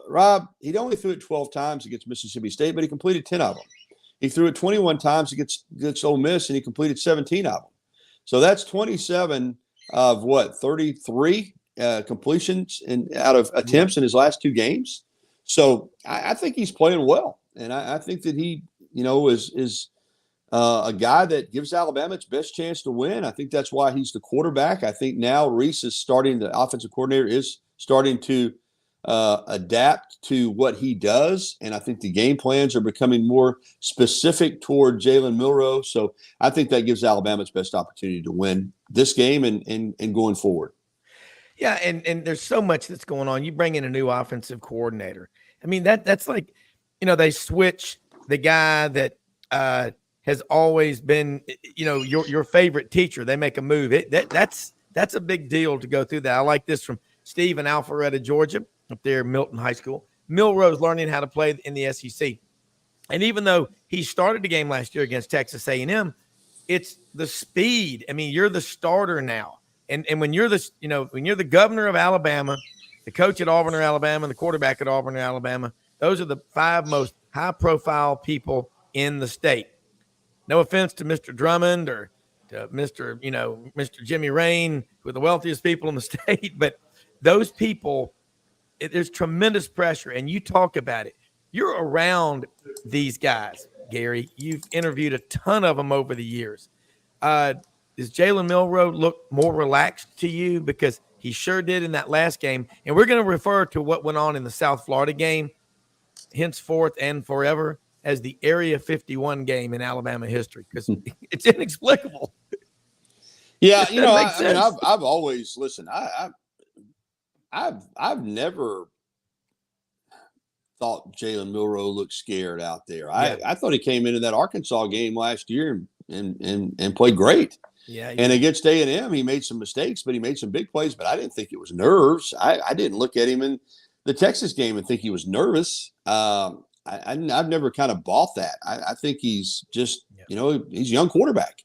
Rob, he only threw it 12 times against Mississippi State, but he completed 10 of them. He threw it 21 times against Ole Miss, and he completed 17 of them. So that's 27 of 33 completions out of attempts in his last two games. So I think he's playing well, and I think that he is a guy that gives Alabama its best chance to win. I think that's why he's the quarterback. I think now Reese is the offensive coordinator is starting to adapt to what he does, and I think the game plans are becoming more specific toward Jalen Milroe. So I think that gives Alabama its best opportunity to win this game and going forward. Yeah, and there's so much that's going on. You bring in a new offensive coordinator. I mean, that's like, they switch the guy that has always been, your favorite teacher. They make a move. That's a big deal to go through that. I like this from Steve in Alpharetta, Georgia, up there in Milton High School. Milroe's learning how to play in the SEC. And even though he started the game last year against Texas A&M, it's the speed. I mean, you're the starter now. And when you're the governor of Alabama, the coach at Auburn or Alabama, and the quarterback at Auburn or Alabama, those are the five most high-profile people in the state. No offense to Mr. Drummond or to Mr. Jimmy Rain, who are the wealthiest people in the state, but those people, there's tremendous pressure, and you talk about it. You're around these guys, Gary. You've interviewed a ton of them over the years. Does Jalen Milroe look more relaxed to you? Because he sure did in that last game. And we're going to refer to what went on in the South Florida game henceforth and forever as the Area 51 game in Alabama history, because it's inexplicable. Yeah, I've always listened. I've never thought Jalen Milroe looked scared out there. Yeah. I thought he came into that Arkansas game last year and played great. Yeah, and against A&M, he made some mistakes, but he made some big plays. But I didn't think it was nerves. I didn't look at him in the Texas game and think he was nervous. I've never kind of bought that. I think he's just, he's a young quarterback,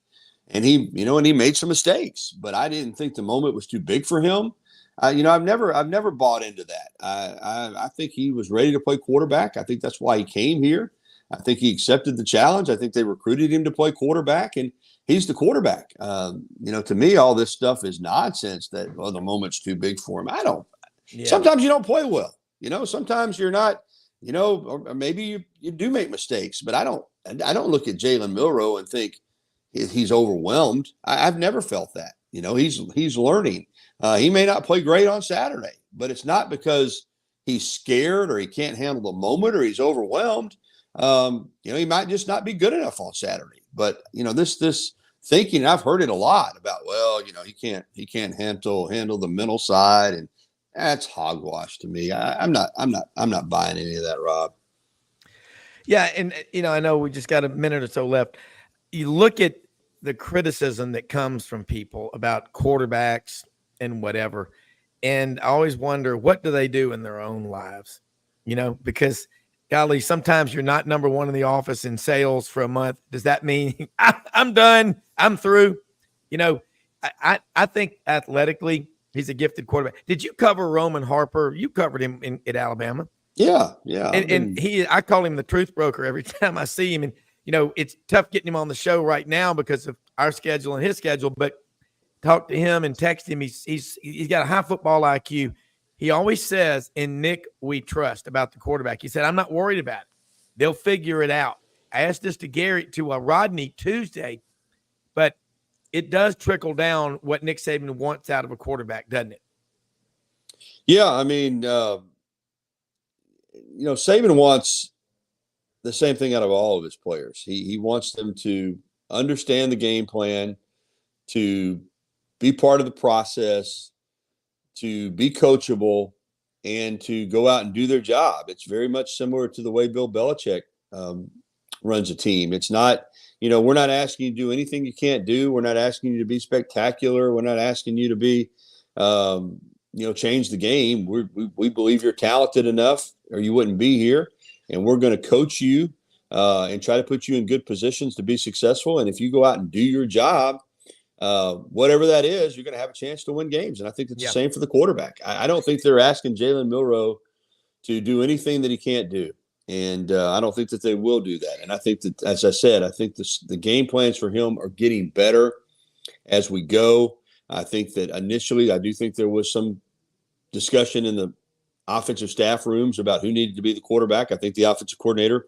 and he made some mistakes. But I didn't think the moment was too big for him. I've never bought into that. I think he was ready to play quarterback. I think that's why he came here. I think he accepted the challenge. I think they recruited him to play quarterback, and he's the quarterback. To me, all this stuff is nonsense that, the moment's too big for him. Sometimes you don't play well. Sometimes you're not, or maybe you do make mistakes, but I don't look at Jalen Milroe and think he's overwhelmed. I've never felt that. He's learning. He may not play great on Saturday, but it's not because he's scared or he can't handle the moment or he's overwhelmed. He might just not be good enough on Saturday. But this thinking, I've heard it a lot about. He can't handle the mental side, and that's hogwash to me. I'm not buying any of that, Rob. Yeah, and I know we just got a minute or so left. You look at the criticism that comes from people about quarterbacks and whatever, and I always wonder, what do they do in their own lives? Because golly, sometimes you're not number one in the office in sales for a month. Does that mean I'm done? I'm through? I think athletically, he's a gifted quarterback. Did you cover Roman Harper? You covered him at Alabama. Yeah. And I call him the truth broker every time I see him. And, it's tough getting him on the show right now because of our schedule and his schedule, but talk to him and text him. He's got a high football IQ. he always says, "In Nick we trust," about the quarterback. He said, "I'm not worried about it. They'll figure it out." I asked this to Rodney Tuesday, but it does trickle down what Nick Saban wants out of a quarterback, doesn't it? Yeah, I mean, Saban wants the same thing out of all of his players. He wants them to understand the game plan, to be part of the process, to be coachable, and to go out and do their job. It's very much similar to the way Bill Belichick runs a team. It's not, we're not asking you to do anything you can't do. We're not asking you to be spectacular. We're not asking you to be, change the game. We believe you're talented enough or you wouldn't be here. And we're going to coach you and try to put you in good positions to be successful. And if you go out and do your job, whatever that is, you're going to have a chance to win games. And I think it's the same for the quarterback. I don't think they're asking Jalen Milroe to do anything that he can't do. And I don't think that they will do that. And I think that, as I said, I think the game plans for him are getting better as we go. I think that initially, I do think there was some discussion in the offensive staff rooms about who needed to be the quarterback. I think the offensive coordinator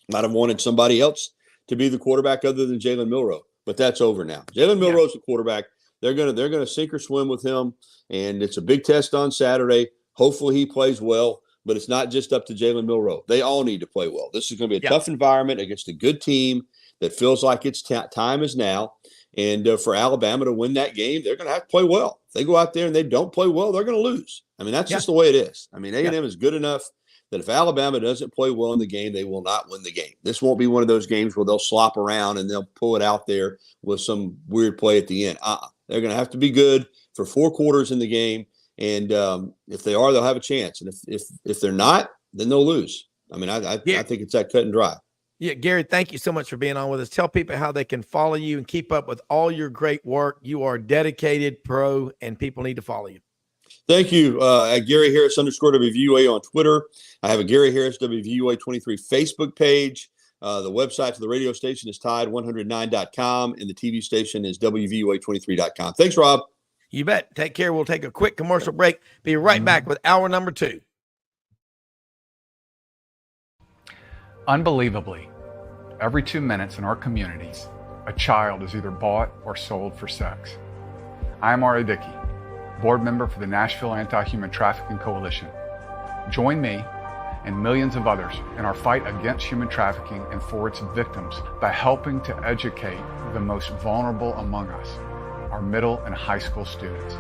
might have wanted somebody else to be the quarterback other than Jalen Milroe, but that's over now. Jalen Milroe's the quarterback. They're gonna sink or swim with him, and it's a big test on Saturday. Hopefully he plays well, but it's not just up to Jalen Milroe. They all need to play well. This is going to be a tough environment against a good team that feels like its time is now. And for Alabama to win that game, they're going to have to play well. If they go out there and they don't play well, they're going to lose. I mean, that's just the way it is. I mean, A&M is good enough that if Alabama doesn't play well in the game, they will not win the game. This won't be one of those games where they'll slop around and they'll pull it out there with some weird play at the end. They're going to have to be good for 4 quarters in the game. And if they are, they'll have a chance. And if they're not, then they'll lose. I mean, I think it's that cut and dry. Yeah, Gary, thank you so much for being on with us. Tell people how they can follow you and keep up with all your great work. You are dedicated, pro, and people need to follow you. Thank you. At Gary Harris _WVUA on Twitter. I have a Gary Harris WVUA 23 Facebook page. The website for the radio station is Tide109.com, and the TV station is WVUA23.com. Thanks, Rob. You bet. Take care. We'll take a quick commercial break. Be right back with hour number 2. Unbelievably, every 2 minutes in our communities, a child is either bought or sold for sex. I am R.A. Dickey, board member for the Nashville Anti-Human Trafficking Coalition. Join me and millions of others in our fight against human trafficking and for its victims by helping to educate the most vulnerable among us, our middle and high school students.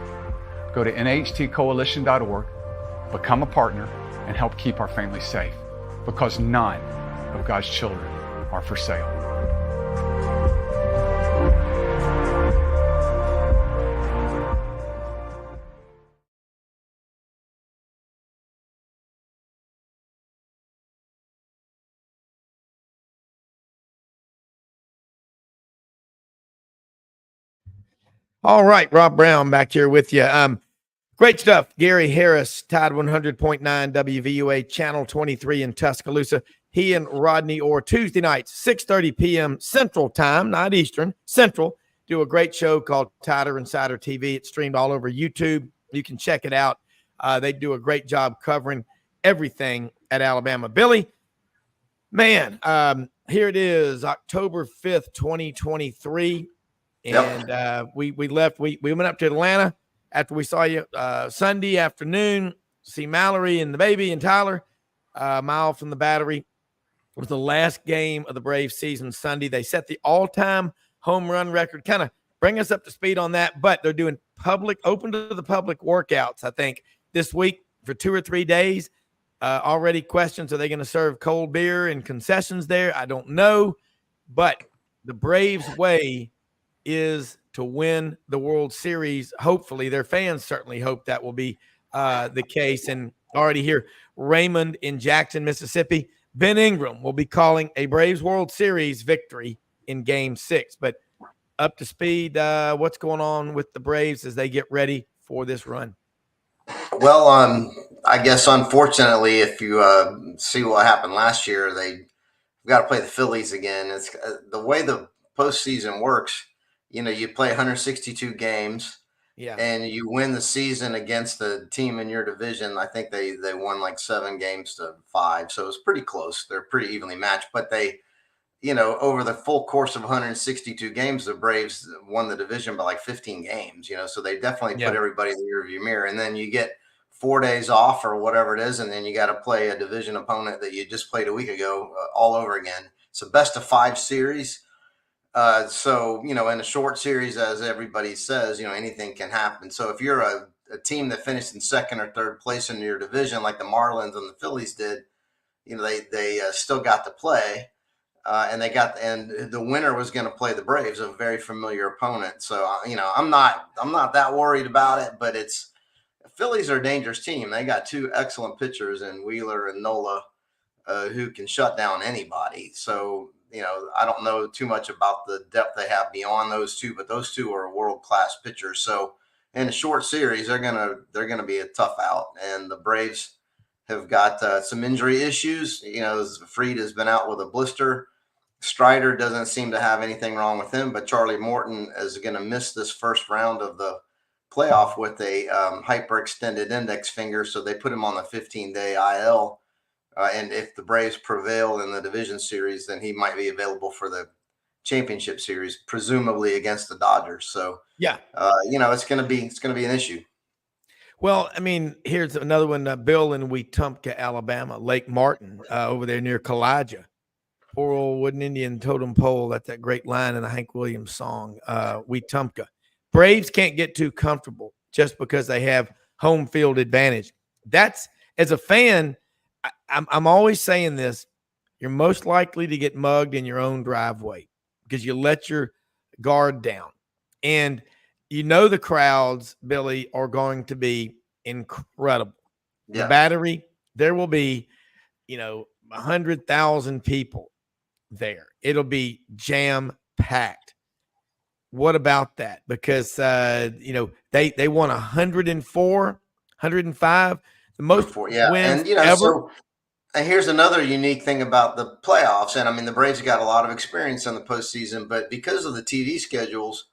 Go to nhtcoalition.org, become a partner, and help keep our families safe, because none of God's children are for sale. All right, Rob Browne back here with you. Great stuff. Gary Harris, Tide 100.9 WVUA, Channel 23 in Tuscaloosa. He and Rodney Orr, Tuesday nights, 6:30 p.m. Central Time, not Eastern, Central, do a great show called Tider Insider TV. It's streamed all over YouTube. You can check it out. They do a great job covering everything at Alabama. Billy, man, here it is, October 5th, 2023. And we left. We went up to Atlanta after we saw you Sunday afternoon, see Mallory and the baby and Tyler, a mile from the Battery. It was the last game of the Braves season Sunday. They set the all-time home run record. Kind of bring us up to speed on that, but they're doing open to the public workouts, I think, this week for 2 or 3 days. Already questions, are they going to serve cold beer and concessions there? I don't know, but the Braves' way is to win the World Series. Hopefully, their fans certainly hope that will be the case. And already here, Raymond in Jackson, Mississippi. Ben Ingram will be calling a Braves World Series victory in Game 6. But up to speed, what's going on with the Braves as they get ready for this run? Well, I guess unfortunately, if you see what happened last year, they've got to play the Phillies again. It's the way the postseason works. You know, you play 162 games. and you win the season against the team in your division, I think they won like 7-5. So it was pretty close. They're pretty evenly matched, but they, over the full course of 162 games, the Braves won the division by like 15 games, so they definitely put everybody in the rearview mirror. And then you get 4 days off or whatever it is, and then you got to play a division opponent that you just played a week ago all over again. It's a best of 5 series. So, in a short series, as everybody says, anything can happen. So if you're a team that finished in second or third place in your division, like the Marlins and the Phillies did, they still got to play. And the winner was going to play the Braves, a very familiar opponent. So, I'm not that worried about it, but Phillies are a dangerous team. They got 2 excellent pitchers in Wheeler and Nola, who can shut down anybody. So, I don't know too much about the depth they have beyond those 2, but those 2 are world-class pitchers. So in a short series, they're gonna be a tough out. And the Braves have got some injury issues. Fried has been out with a blister. Strider doesn't seem to have anything wrong with him, but Charlie Morton is going to miss this first round of the playoff with a hyperextended index finger. So they put him on the 15-day IL. And if the Braves prevail in the division series, then he might be available for the championship series, presumably against the Dodgers. So it's going to be an issue. Well, I mean, here's another one. Bill in Wetumpka, Alabama, Lake Martin, over there near Kalijah. Poor old wooden Indian totem pole. That's that great line in the Hank Williams song, Wetumpka. Braves can't get too comfortable just because they have home field advantage. That's, as a fan, I'm always saying this, you're most likely to get mugged in your own driveway because you let your guard down. And the crowds, Billy, are going to be incredible. The Battery, there will be, 100,000 people there. It'll be jam-packed. What about that? Because, they won 104, 105, the most wins ever. So, and here's another unique thing about the playoffs. And I mean, the Braves got a lot of experience in the postseason, but because of the TV schedules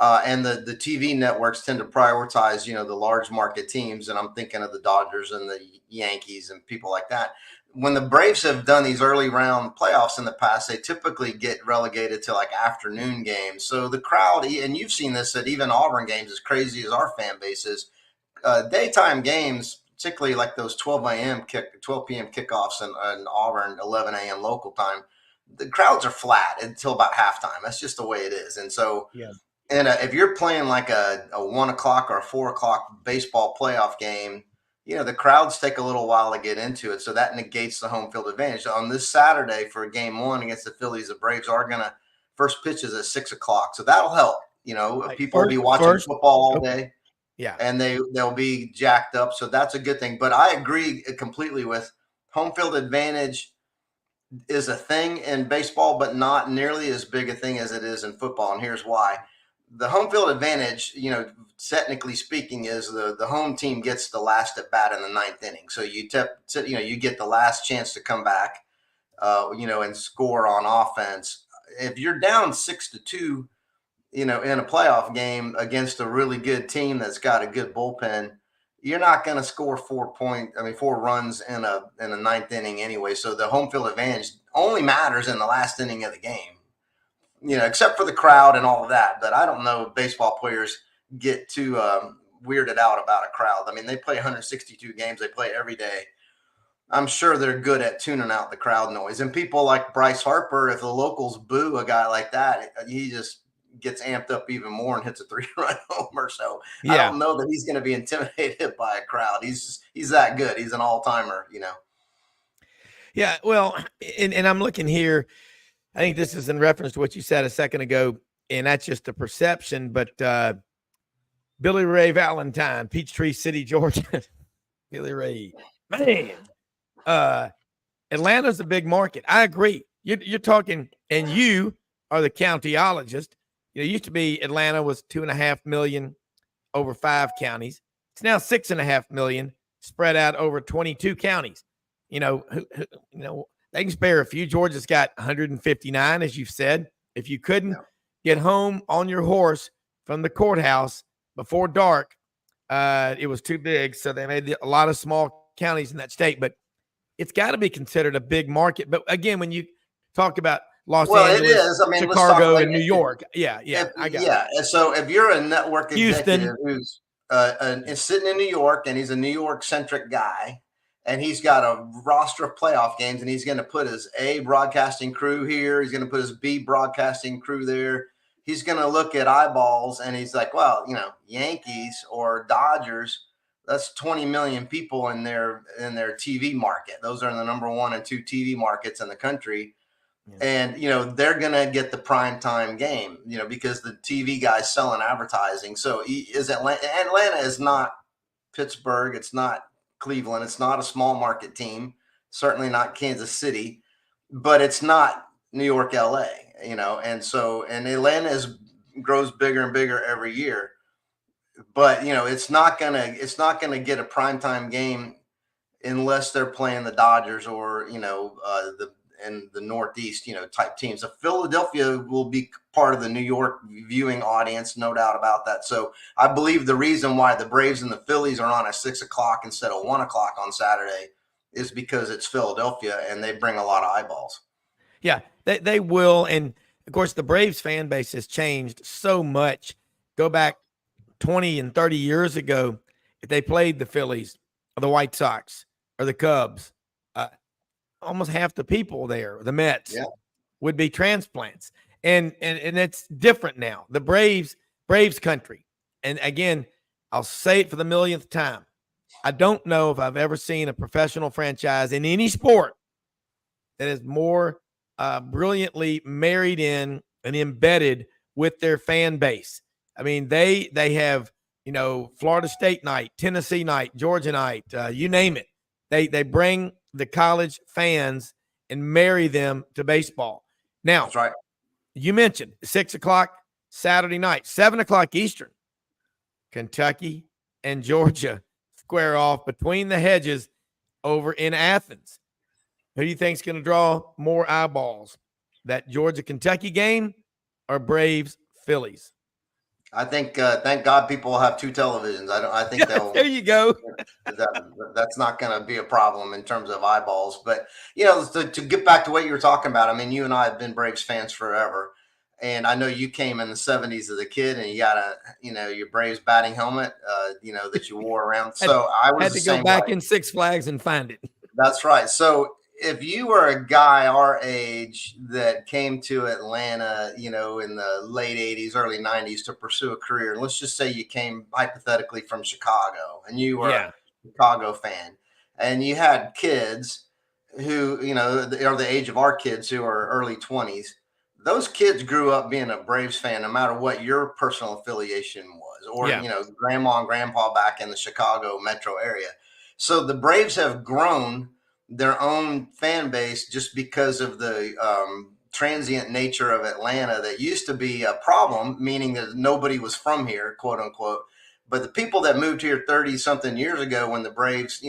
and the TV networks tend to prioritize, the large market teams. And I'm thinking of the Dodgers and the Yankees and people like that. When the Braves have done these early round playoffs in the past, they typically get relegated to like afternoon games. So the crowd, and you've seen this at even Auburn games, as crazy as our fan base is, daytime games, particularly like those 12 p.m. kickoffs in Auburn, 11 a.m. local time, the crowds are flat until about halftime. That's just the way it is. And so, if you're playing like a 1 o'clock or a 4 o'clock baseball playoff game, the crowds take a little while to get into it. So that negates the home field advantage. On this Saturday for game 1 against the Phillies, the Braves are going to first pitch is at 6 o'clock. So that'll help. People will be watching football all day. Yeah. And they'll be jacked up. So that's a good thing. But I agree completely with home field advantage is a thing in baseball, but not nearly as big a thing as it is in football. And here's why. The home field advantage, technically speaking, is the home team gets the last at bat in the 9th inning. So you get the last chance to come back, and score on offense. If you're down 6-2, in a playoff game against a really good team that's got a good bullpen, you're not going to score 4 runs in a 9th inning anyway. So the home field advantage only matters in the last inning of the game, except for the crowd and all of that. But I don't know if baseball players get too weirded out about a crowd. I mean, they play 162 games. They play every day. I'm sure they're good at tuning out the crowd noise. And people like Bryce Harper, if the locals boo a guy like that, he just gets amped up even more and hits a 3-run homer. So I don't know that he's going to be intimidated by a crowd. He's that good. He's an all-timer, Yeah, well, and I'm looking here. I think this is in reference to what you said a second ago, and that's just a perception. But Billy Ray Valentine, Peachtree City, Georgia. Billy Ray, man. Atlanta's a big market. I agree. You're talking, and you are the countyologist. It used to be Atlanta was 2.5 million over 5 counties. It's now 6.5 million spread out over 22 counties. They can spare a few. Georgia's got 159, as you've said. If you couldn't get home on your horse from the courthouse before dark, it was too big. So they made a lot of small counties in that state, but it's got to be considered a big market. But again, when you talk about Los Angeles, it is. I mean, let's talk Chicago, like and New York, I got it. And so if you're a network Houston. executive who's is sitting in New York and he's a New York centric guy, and he's got a roster of playoff games, and he's going to put his A broadcasting crew here, he's going to put his B broadcasting crew there. He's going to look at eyeballs, and he's like, well, Yankees or Dodgers, that's 20 million people in their TV market. Those are the number 1 and 2 TV markets in the country. And, they're going to get the primetime game, because the TV guy's selling advertising. So Atlanta is not Pittsburgh. It's not Cleveland. It's not a small market team, certainly not Kansas City, but it's not New York, LA, and Atlanta grows bigger and bigger every year. But, it's not going to get a primetime game unless they're playing the Dodgers or, the Northeast, type teams. So Philadelphia will be part of the New York viewing audience, no doubt about that. So I believe the reason why the Braves and the Phillies are on at 6 o'clock instead of 1 o'clock on Saturday is because it's Philadelphia and they bring a lot of eyeballs. Yeah, they will. And of course, the Braves fan base has changed so much. Go back 20 and 30 years ago, if they played the Phillies or the White Sox or the Cubs, almost half the people there, the Mets, would be transplants. And it's different now. The Braves country. And again, I'll say it for the millionth time. I don't know if I've ever seen a professional franchise in any sport that is more brilliantly married in and embedded with their fan base. I mean, they have, Florida State night, Tennessee night, Georgia night, you name it. They bring the college fans and marry them to baseball. Now, that's right. You mentioned 6 o'clock Saturday night, 7 o'clock Eastern. Kentucky and Georgia square off between the hedges over in Athens. Who do you think is going to draw more eyeballs? That Georgia-Kentucky game or Braves-Phillies? I think, thank God, people will have 2 televisions. I think they'll. There you go. That's not going to be a problem in terms of eyeballs. But to get back to what you were talking about, I mean, you and I have been Braves fans forever, and I know you came in the '70s as a kid, and you got your Braves batting helmet, that you wore around. So I was had to go back in Six Flags and find it. That's right. So if you were a guy our age that came to Atlanta, in the late 80s, early 90s to pursue a career, let's just say you came hypothetically from Chicago and you were a Chicago fan and you had kids who, are the age of our kids who are early 20s. Those kids grew up being a Braves fan, no matter what your personal affiliation was, or, grandma and grandpa back in the Chicago metro area. So the Braves have grown their own fan base just because of the transient nature of Atlanta that used to be a problem, meaning that nobody was from here, quote unquote. But the people that moved here 30 something years ago when the Braves,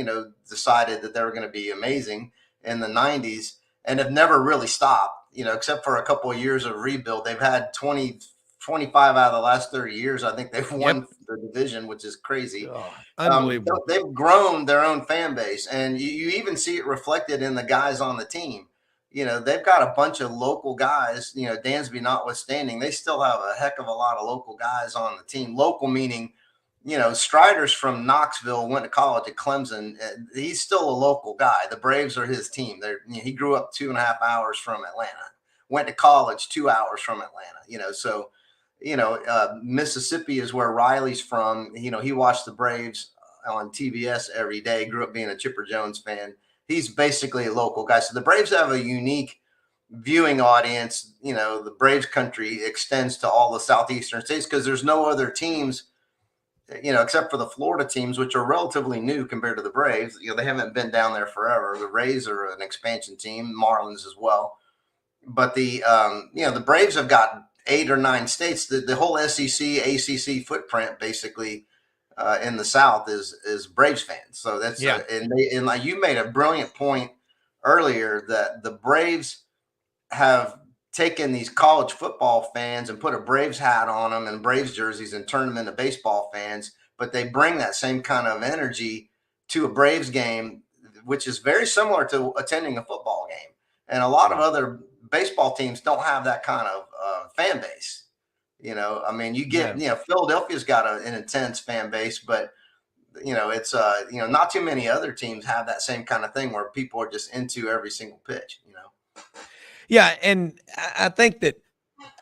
decided that they were going to be amazing in the 90s and have never really stopped, except for a couple of years of rebuild. They've had 25 out of the last 30 years. I think they've won the division, which is crazy. Oh, unbelievable. They've grown their own fan base, and you even see it reflected in the guys on the team. They've got a bunch of local guys, Dansby notwithstanding, they still have a heck of a lot of local guys on the team. Local meaning, Strider's from Knoxville, went to college at Clemson. He's still a local guy. The Braves are his team. He grew up 2.5 hours from Atlanta, went to college 2 hours from Atlanta, so Mississippi is where Riley's from. He watched the Braves on TBS every day, grew up being a Chipper Jones fan. He's basically a local guy. So the Braves have a unique viewing audience. The Braves country extends to all the southeastern states because there's no other teams, except for the Florida teams, which are relatively new compared to the Braves. They haven't been down there forever. The Rays are an expansion team, Marlins as well. But the Braves have got 8 or 9 states. The whole SEC, ACC footprint basically in the South is Braves fans. So that's and like you made a brilliant point earlier that the Braves have taken these college football fans and put a Braves hat on them and Braves jerseys and turned them into baseball fans, but they bring that same kind of energy to a Braves game, which is very similar to attending a football game. And a lot of other baseball teams don't have that kind of fan base. I mean, Philadelphia's got an intense fan base, but it's not too many other teams have that same kind of thing where people are just into every single pitch. Yeah, and I think that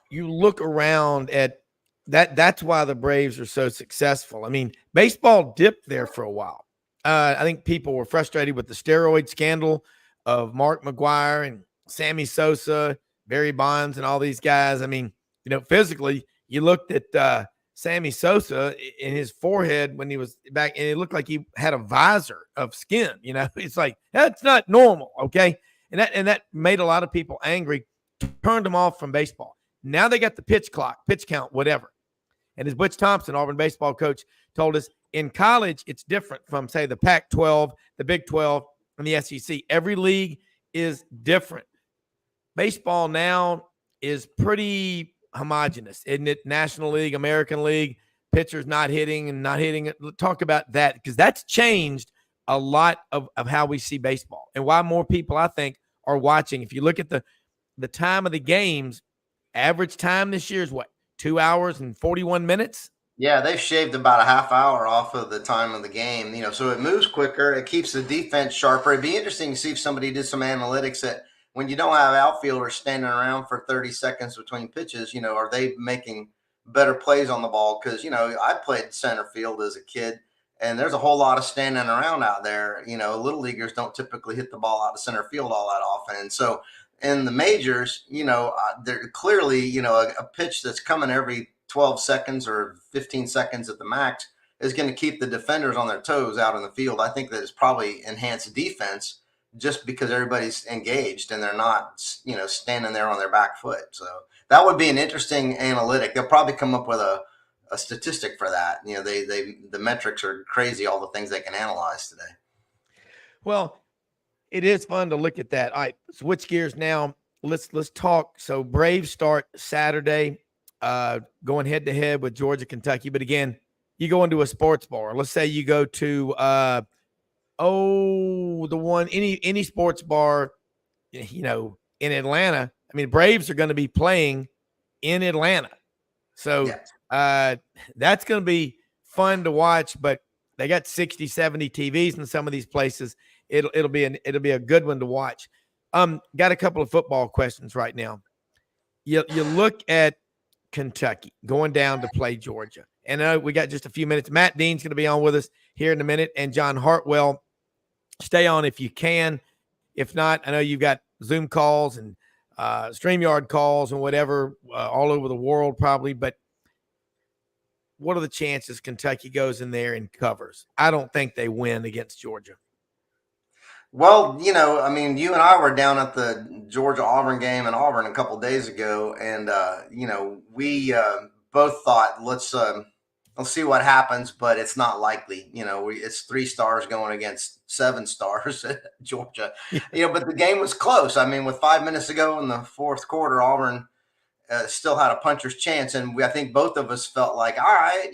you look around at that. That's why the Braves are so successful. I mean, baseball dipped there for a while. I think people were frustrated with the steroid scandal of Mark McGwire and Sammy Sosa, Barry Bonds, and all these guys. I mean, physically, you looked at Sammy Sosa in his forehead when he was back, and it looked like he had a visor of skin. It's like, that's not normal, okay? And that made a lot of people angry, turned them off from baseball. Now they got the pitch clock, pitch count, whatever. And as Butch Thompson, Auburn baseball coach, told us, in college, it's different from, say, the Pac-12, the Big 12, and the SEC. Every league is different. Baseball now is pretty homogenous, isn't it? National League, American League, pitchers not hitting and not hitting. Talk about that, because that's changed a lot of how we see baseball and why more people, I think, are watching. If you look at the time of the games, average time this year is what, 2 hours and 41 minutes? Yeah, they've shaved about a half hour off of the time of the game, so it moves quicker. It keeps the defense sharper. It'd be interesting to see if somebody did some analytics that when you don't have outfielders standing around for 30 seconds between pitches, are they making better plays on the ball? Because, I played center field as a kid, and there's a whole lot of standing around out there. Little leaguers don't typically hit the ball out of center field all that often. And so in the majors, they're clearly, a pitch that's coming every 12 seconds or 15 seconds at the max is going to keep the defenders on their toes out in the field. I think that it's probably enhanced defense just because everybody's engaged and they're not, standing there on their back foot. So that would be an interesting analytic. They'll probably come up with a statistic for that. The metrics are crazy, all the things they can analyze today. Well, it is fun to look at that. All right, switch gears now. Let's talk. So Braves start Saturday, going head to head with Georgia, Kentucky. But again, you go into a sports bar. Let's say you go to any sports bar, in Atlanta. I mean, Braves are going to be playing in Atlanta. So that's going to be fun to watch, but they got 60, 70 TVs in some of these places. It'll be a good one to watch. Got a couple of football questions right now. You look at Kentucky going down to play Georgia, and we got just a few minutes. Matt Dean's going to be on with us here in a minute, and John Hartwell. Stay on if you can. If not, I know you've got Zoom calls and StreamYard calls and whatever all over the world probably, but what are the chances Kentucky goes in there and covers? I don't think they win against Georgia. Well, you and I were down at the Georgia-Auburn game in Auburn a couple of days ago, and, we both thought, let's see what happens, but it's not likely. It's 3 stars going against 7 stars at Georgia. But the game was close. I mean, with 5 minutes to go in the fourth quarter, Auburn still had a puncher's chance, and I think both of us felt like, all right,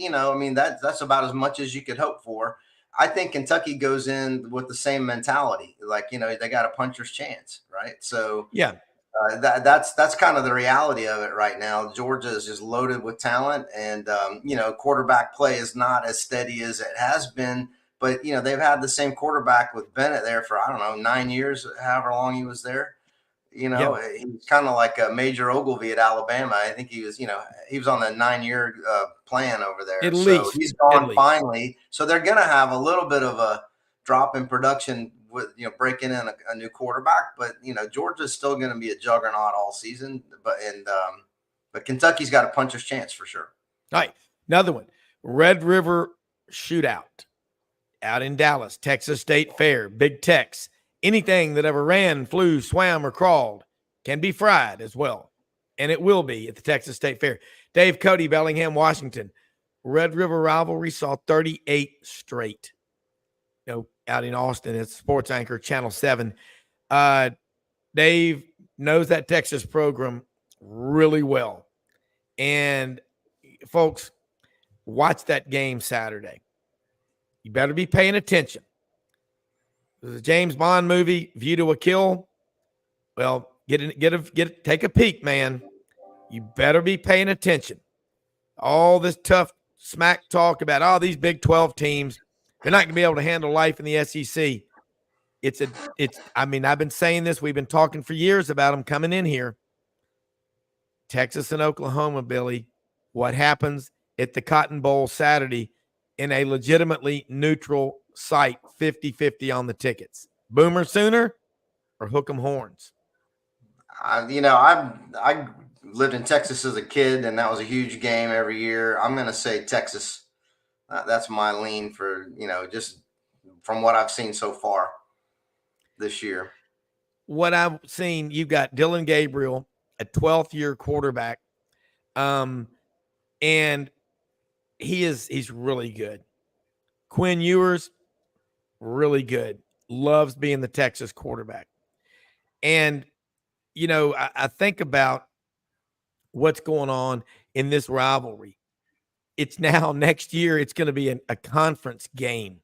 that's about as much as you could hope for. I think Kentucky goes in with the same mentality, like, they got a puncher's chance, right? So yeah, that's kind of the reality of it right now. Georgia is just loaded with talent, and quarterback play is not as steady as it has been. But they've had the same quarterback with Bennett there for 9 years, however long he was there. He's kind of like a Major Ogilvy at Alabama. I think he was on the 9-year plan over there. At least he's gone finally. So they're going to have a little bit of a drop in production with breaking in a new quarterback. But Georgia's still going to be a juggernaut all season. But Kentucky's got a puncher's chance for sure. All right, another one: Red River Shootout out in Dallas, Texas State Fair, Big Tex. Anything that ever ran, flew, swam, or crawled can be fried as well. And it will be at the Texas State Fair. Dave Cody, Bellingham, Washington. Red River rivalry saw 38 straight. Out in Austin, it's sports anchor, Channel 7. Dave knows that Texas program really well. And folks, watch that game Saturday. You better be paying attention. There's a James Bond movie, View to a Kill. Well, take a peek, man. You better be paying attention. All this tough smack talk about all these Big 12 teams, they're not going to be able to handle life in the SEC. I've been saying this. We've been talking for years about them coming in here. Texas and Oklahoma, Billy, what happens at the Cotton Bowl Saturday in a legitimately neutral site, 50-50 on the tickets? Boomer Sooner or hook 'em horns? I lived in Texas as a kid, and that was a huge game every year. I'm going to say Texas. That's my lean for, just from what I've seen so far this year. What I've seen, you've got Dylan Gabriel, a 12th-year quarterback, and he's really good. Quinn Ewers, really good. Loves being the Texas quarterback. And, I think about what's going on in this rivalry. It's now next year, it's going to be a conference game.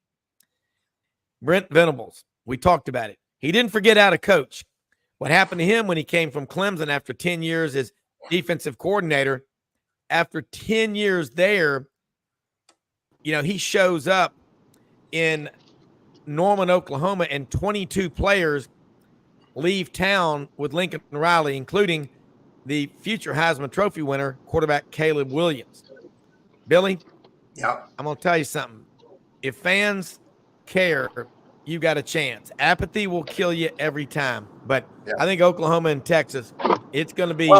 Brent Venables, we talked about it. He didn't forget how to coach. What happened to him when he came from Clemson after 10 years as defensive coordinator, after 10 years there, he shows up in Norman, Oklahoma, and 22 players leave town with Lincoln Riley, including the future Heisman Trophy winner, quarterback Caleb Williams. Billy, I'm going to tell you something. If fans care, you got a chance. Apathy will kill you every time. But I think Oklahoma and Texas, it's going to be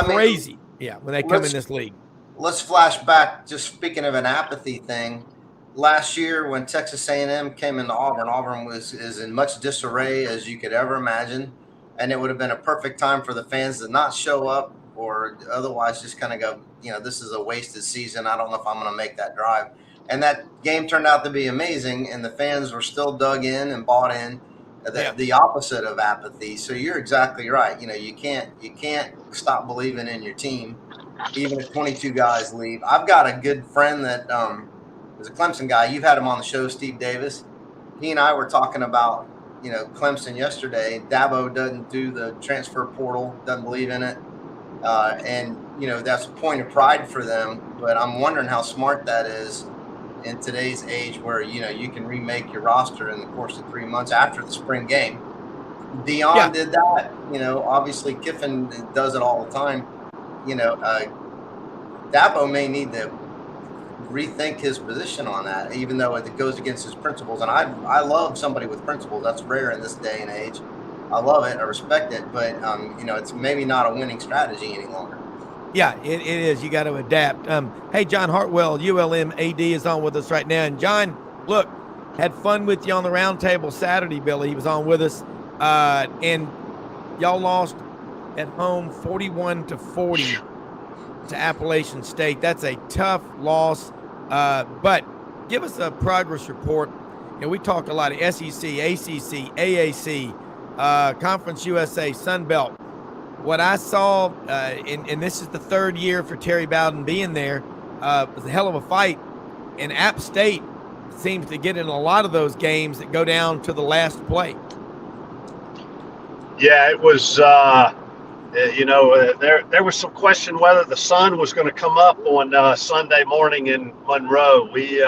crazy. When they come in this league. Let's flash back. Just speaking of an apathy thing, last year when Texas A&M came into Auburn, Auburn is in much disarray as you could ever imagine, and it would have been a perfect time for the fans to not show up or otherwise just kind of go, this is a wasted season. I don't know if I'm going to make that drive. And that game turned out to be amazing, and the fans were still dug in and bought in. The opposite of apathy. So you're exactly right. You can't stop believing in your team, even if 22 guys leave. I've got a good friend that is a Clemson guy. You've had him on the show, Steve Davis. He and I were talking about Clemson yesterday. Dabo doesn't do the transfer portal, doesn't believe in it, and that's a point of pride for them. But I'm wondering how smart that is in today's age where, you can remake your roster in the course of 3 months after the spring game. Dion did that. Obviously Kiffin does it all the time. Dabo may need to rethink his position on that, even though it goes against his principles. And I love somebody with principles. That's rare in this day and age. I love it. I respect it. But, it's maybe not a winning strategy any longer. Yeah, it is. You got to adapt. Hey, John Hartwell, ULM AD, is on with us right now. And John, look, had fun with you on the roundtable Saturday, Billy. He was on with us. And y'all lost at home 41-40 to Appalachian State. That's a tough loss. But give us a progress report. We talk a lot of SEC, ACC, AAC, Conference USA, Sun Belt. What I saw, and this is the third year for Terry Bowden being there, was a hell of a fight. And App State seems to get in a lot of those games that go down to the last play. Yeah, it was, there was some question whether the sun was going to come up on Sunday morning in Monroe. We,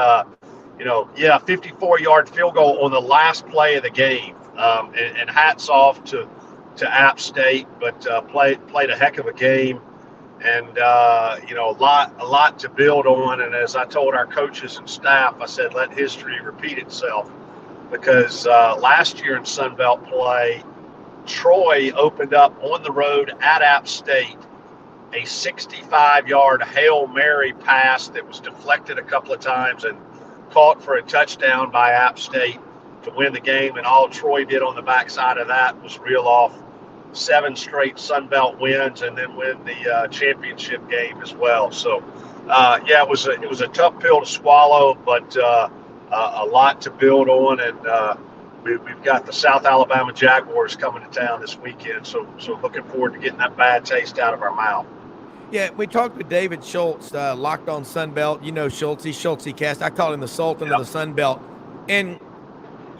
54-yard field goal on the last play of the game. And hats off to App State, but played a heck of a game, and a lot to build on. And as I told our coaches and staff, I said, let history repeat itself, because last year in Sun Belt play, Troy opened up on the road at App State a 65-yard Hail Mary pass that was deflected a couple of times and caught for a touchdown by App State to win the game. And all Troy did on the backside of that was reel off 7 straight Sun Belt wins and then win the championship game as well. So, it was a tough pill to swallow, but a lot to build on. And we've got the South Alabama Jaguars coming to town this weekend. So looking forward to getting that bad taste out of our mouth. Yeah, we talked with David Schultz, Locked on Sunbelt. You know Schultz, Schultz Cast. I call him the Sultan of the Sunbelt. And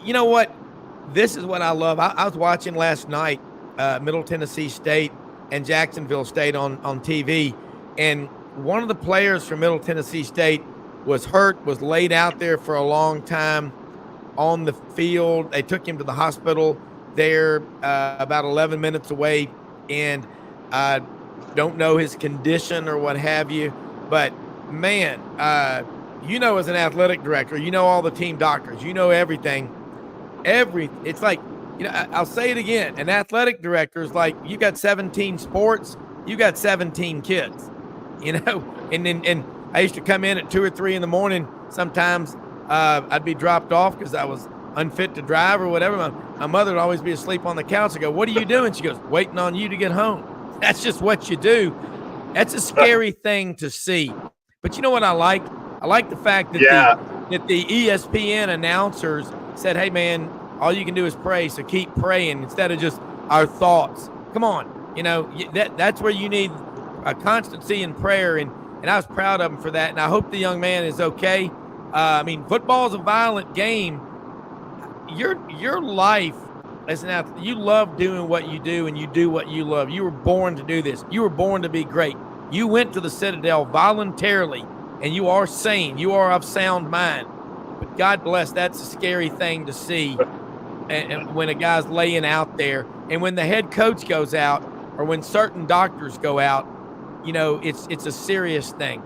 you know what? This is what I love. I was watching last night Middle Tennessee State and Jacksonville State on TV, and one of the players from Middle Tennessee State was hurt, was laid out there for a long time on the field. They took him to the hospital there about 11 minutes away, and don't know his condition or what have you. But, man, you know, as an athletic director, you know all the team doctors, you know everything. It's like, you know, I'll say it again. An athletic director is like, you got 17 sports, you got 17 kids, you know. And I used to come in at 2 or 3 in the morning. Sometimes I'd be dropped off because I was unfit to drive or whatever. My mother would always be asleep on the couch. I go, "What are you doing?" She goes, "Waiting on you to get home." That's just what you do. That's a scary thing to see. But you know what I like? I like the fact that the ESPN announcers said, "Hey, man, all you can do is pray, so keep praying," instead of just our thoughts. Come on. You know, that's where you need a constancy in prayer, and I was proud of him for that, and I hope the young man is okay. I mean, football is a violent game. Your life as an athlete, you love doing what you do, and you do what you love. You were born to do this. You were born to be great. You went to the Citadel voluntarily, and you are sane. You are of sound mind. But God bless, that's a scary thing to see. And when a guy's laying out there, and when the head coach goes out, or when certain doctors go out, you know, it's a serious thing.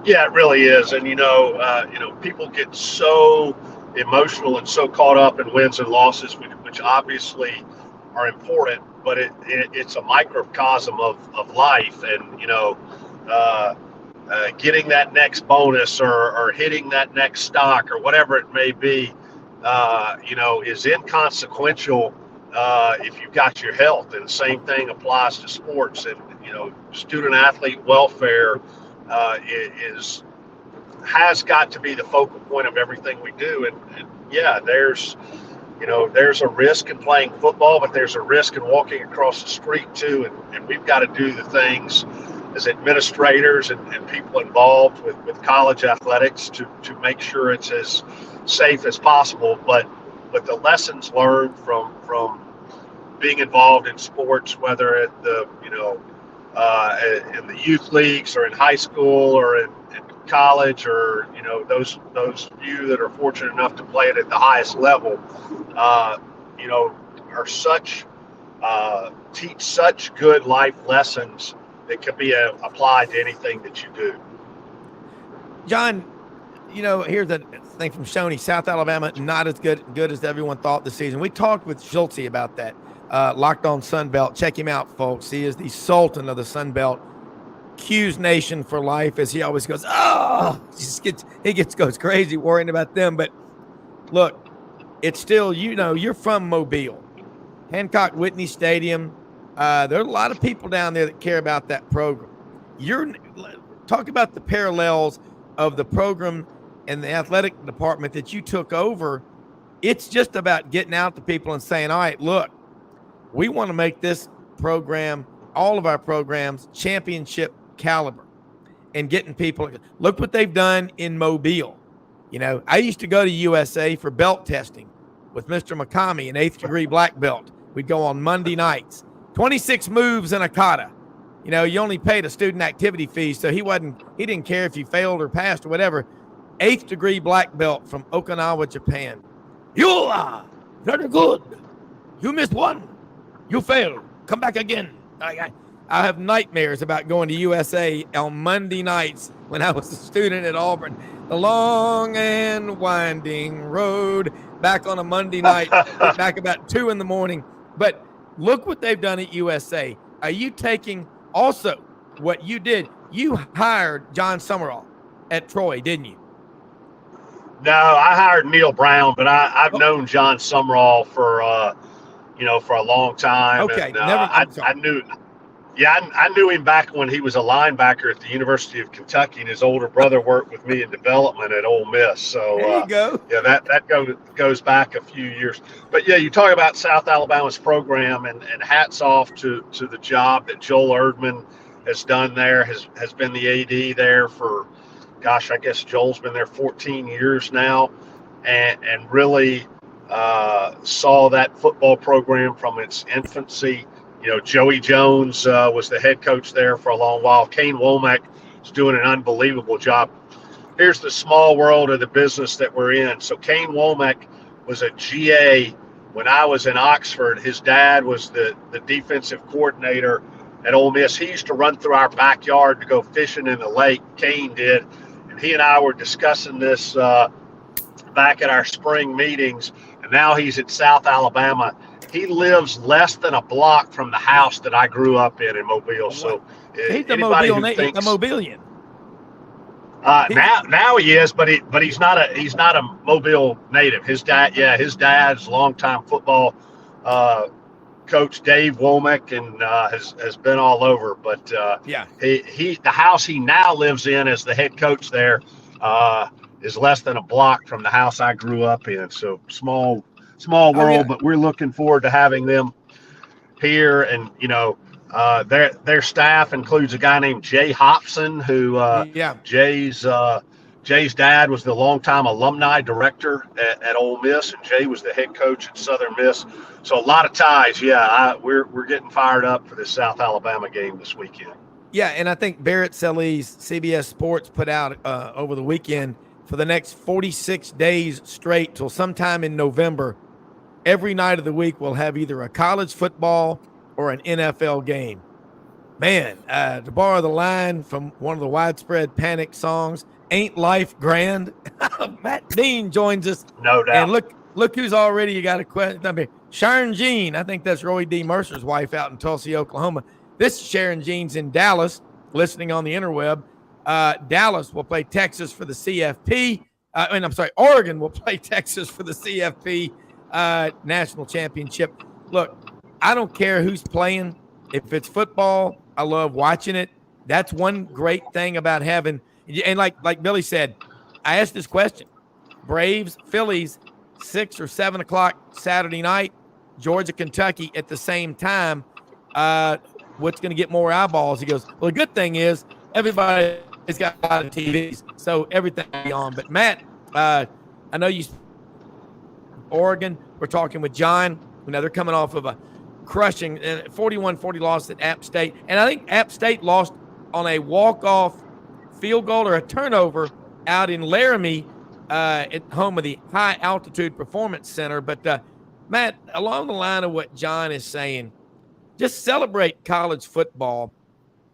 Yeah, it really is. And, you know, people get so emotional and so caught up in wins and losses, which obviously are important, but it's a microcosm of life. And, you know, getting that next bonus or hitting that next stock or whatever it may be, you know, is inconsequential if you've got your health. And the same thing applies to sports. And, you know, student athlete welfare has got to be the focal point of everything we do. And yeah, there's a risk in playing football, but there's a risk in walking across the street too. And we've got to do the things as administrators and people involved with college athletics to make sure it's as safe as possible. But the lessons learned from being involved in sports, whether at the, you know, in the youth leagues or in high school or in college, or, you know, those few that are fortunate enough to play it at the highest level, you know, are teach such good life lessons that can be applied to anything that you do. John, you know, here's the thing from Shoney, South Alabama, not as good as everyone thought this season. We talked with Schultz about that. Locked on Sunbelt. Check him out, folks. He is the Sultan of the Sunbelt. Q's Nation for life, as he always goes, goes crazy worrying about them. But look, it's still, you know, you're from Mobile, Hancock Whitney Stadium. There are a lot of people down there that care about that program. Talk about the parallels of the program and the athletic department that you took over. It's just about getting out to people and saying, all right, look, we want to make this program, all of our programs, championship caliber, and getting people. Look what they've done in Mobile. You know, I used to go to USA for belt testing with Mr. McCamey, an 8th degree black belt. We'd go on Monday nights, 26 moves in a kata. You know, you only paid a student activity fee, so he didn't care if you failed or passed or whatever. 8th degree black belt from Okinawa, Japan. You are very good. You missed one. You failed. Come back again. I have nightmares about going to USA on Monday nights when I was a student at Auburn. The long and winding road back on a Monday night, back about 2 in the morning. But look what they've done at USA. Are you taking also what you did? You hired John Summerall at Troy, didn't you? No, I hired Neil Browne, but I've known John Summerall for a long time. Okay, and, I knew Yeah, I knew him back when he was a linebacker at the University of Kentucky, and his older brother worked with me in development at Ole Miss. So There you go. yeah, that goes back a few years. But yeah, you talk about South Alabama's program, and hats off to the job that Joel Erdman has done there. Has been the AD there for, gosh, I guess Joel's been there 14 years now, and really saw that football program from its infancy. You know, Joey Jones was the head coach there for a long while. Kane Womack is doing an unbelievable job. Here's the small world of the business that we're in. So Kane Womack was a GA when I was in Oxford. His dad was the defensive coordinator at Ole Miss. He used to run through our backyard to go fishing in the lake. Kane did. And he and I were discussing this back at our spring meetings. And now he's at South Alabama. He lives less than a block from the house that I grew up in Mobile. So He's the anybody Mobile, who thinks the Mobilian. now he is, but he's not a Mobile native. His dad's longtime football coach Dave Womack, and has been all over. But the house he now lives in as the head coach there is less than a block from the house I grew up in. So small world, but we're looking forward to having them here. And their staff includes a guy named Jay Hobson, who Jay's dad was the longtime alumni director at Ole Miss, and Jay was the head coach at Southern Miss. So a lot of ties. We're getting fired up for this South Alabama game this weekend. Yeah, and I think Barrett Selley's CBS Sports put out over the weekend, for the next 46 days straight till sometime in November, every night of the week we'll have either a college football or an NFL game. Man, to borrow the line from one of the Widespread Panic songs, "Ain't Life Grand?" Matt Dean joins us. No doubt. And look who's already got a question. I mean, Sharon Jean, I think that's Roy D. Mercer's wife out in Tulsa, Oklahoma. This Sharon Jean's in Dallas, listening on the interweb. Dallas will play Texas for the CFP. Oregon will play Texas for the CFP national championship. Look, I don't care who's playing. If it's football, I love watching it. That's one great thing about having, and like Billy said, I asked this question: Braves, Phillies, 6 or 7 o'clock Saturday night, Georgia, Kentucky at the same time. What's going to get more eyeballs? He goes, well, the good thing is everybody has got a lot of TVs, so everything will be on. But Matt, I know you, Oregon, we're talking with John. They're coming off of a crushing 41-40 loss at App State. And I think App State lost on a walk-off field goal or a turnover out in Laramie at home of the High Altitude Performance Center. But, Matt, along the line of what John is saying, just celebrate college football.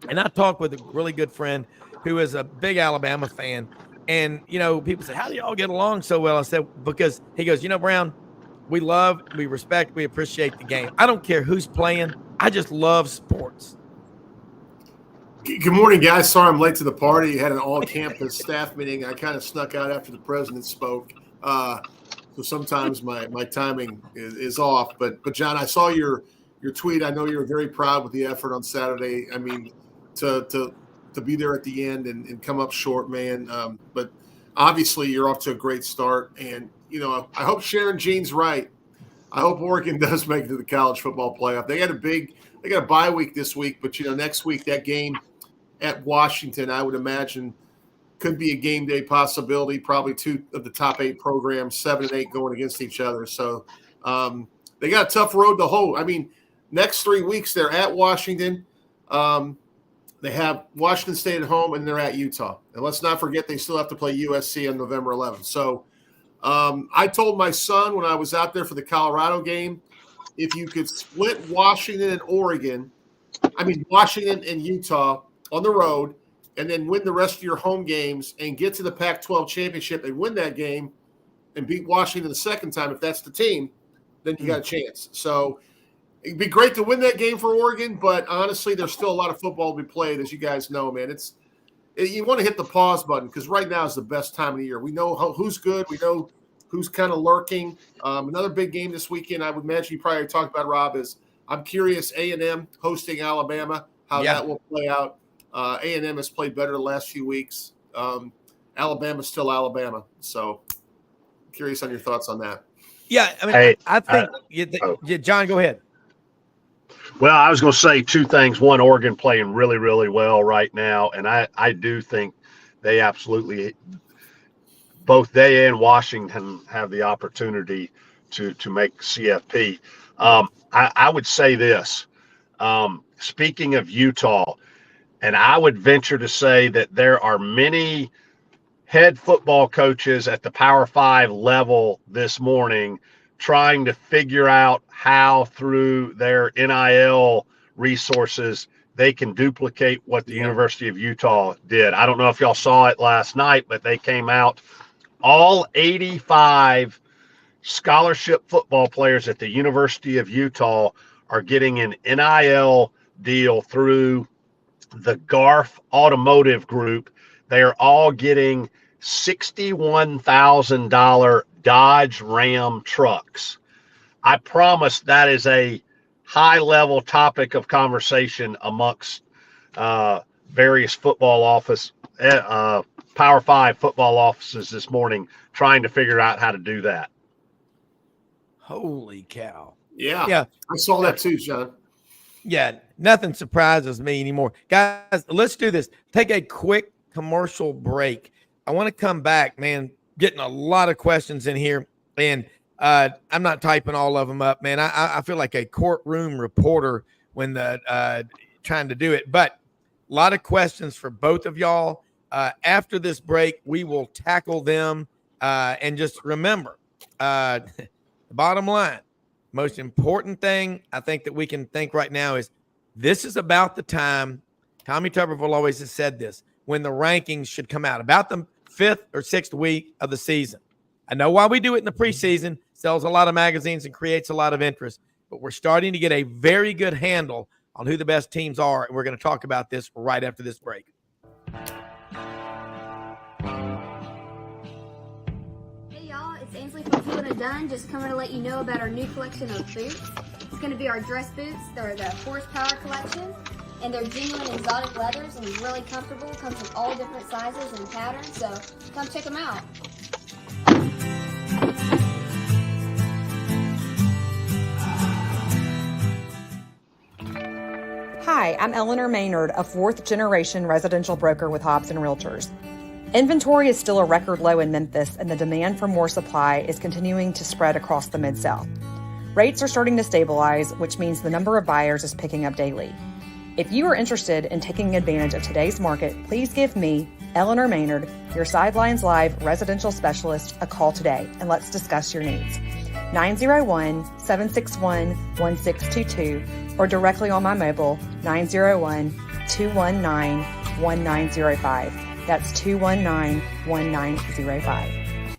And I talked with a really good friend who is a big Alabama fan. And, people say, how do y'all get along so well? I said, because he goes, Browne, we love, we respect, we appreciate the game. I don't care who's playing. I just love sports. Good morning, guys. Sorry I'm late to the party. Had an all-campus staff meeting. I kind of snuck out after the president spoke. So sometimes my timing is off. But John, I saw your tweet. I know you were very proud with the effort on Saturday. I mean, to be there at the end and come up short, man. But obviously you're off to a great start. And, I hope Sharon Jean's right. I hope Oregon does make it to the college football playoff. They got a bye week this week, but, next week that game at Washington, I would imagine, could be a game day possibility. Probably 2 of the top 8 programs, 7 and 8 going against each other. So they got a tough road to hoe. I mean, next 3 weeks they're at Washington. They have Washington State at home, and they're at Utah. And let's not forget they still have to play USC on November 11th. So I told my son when I was out there for the Colorado game, if you could split Washington and Utah on the road, and then win the rest of your home games and get to the Pac-12 championship and win that game and beat Washington the second time, if that's the team, then you got a chance. So it'd be great to win that game for Oregon, but honestly, there's still a lot of football to be played, as you guys know, man. You want to hit the pause button because right now is the best time of the year. We know who's good. We know who's kind of lurking. Another big game this weekend, I would imagine you probably talked about, Rob, is I'm curious, A&M hosting Alabama. how that will play out. A&M has played better the last few weeks. Alabama's still Alabama. So curious on your thoughts on that. Yeah, I mean, Hey, I think John, go ahead. Well, I was going to say two things. One, Oregon playing really, really well right now, and I do think they absolutely, both they and Washington have the opportunity to make CFP. I would say this, speaking of Utah, and I would venture to say that there are many head football coaches at the Power 5 level this morning trying to figure out how through their NIL resources they can duplicate what the University of Utah did. I don't know if y'all saw it last night, but they came out, all 85 scholarship football players at the University of Utah are getting an NIL deal through the Garf Automotive Group. They are all getting $61,000 Dodge Ram trucks. I promise that is a high-level topic of conversation amongst various football office, Power 5 football offices this morning, trying to figure out how to do that. Holy cow. Yeah. I saw that too, John. Yeah, nothing surprises me anymore. Guys, let's do this. Take a quick commercial break. I want to come back, man, getting a lot of questions in here, and I'm not typing all of them up, man. I feel like a courtroom reporter when trying to do it, but a lot of questions for both of y'all. After this break, we will tackle them, and just remember, the bottom line, most important thing I think that we can think right now is this is about the time, Tommy Tuberville always has said this, when the rankings should come out, about the 5th or 6th week of the season. I know why we do it in the preseason, sells a lot of magazines and creates a lot of interest, but we're starting to get a very good handle on who the best teams are, and we're going to talk about this right after this break. Done, just coming to let you know about our new collection of boots. It's going to be our dress boots. They're the Horsepower collection, and they're genuine exotic leathers and really comfortable. Comes in all different sizes and patterns, so come check them out. Hi, I'm Eleanor Maynard, a 4th-generation residential broker with Hobbs & Realtors. Inventory is still a record low in Memphis, and the demand for more supply is continuing to spread across the Mid-South. Rates are starting to stabilize, which means the number of buyers is picking up daily. If you are interested in taking advantage of today's market, please give me, Eleanor Maynard, your Sidelines Live residential specialist, a call today, and let's discuss your needs. 901-761-1622 or directly on my mobile, 901-219-1905. That's 219-1905.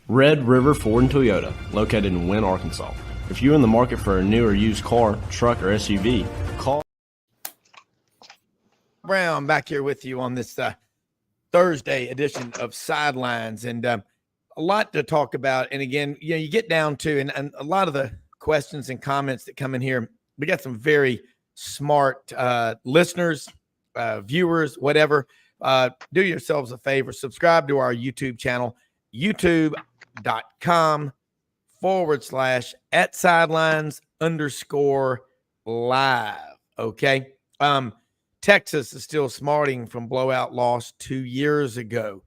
Red River Ford and Toyota, located in Wynne, Arkansas. If you're in the market for a new or used car, truck, or SUV, call. Browne back here with you on this Thursday edition of Sidelines, and a lot to talk about. And again, you get down to, and a lot of the questions and comments that come in here, we got some very smart listeners, viewers, whatever. Do yourselves a favor, subscribe to our YouTube channel, youtube.com/@sidelines_live. Okay. Texas is still smarting from blowout loss 2 years ago.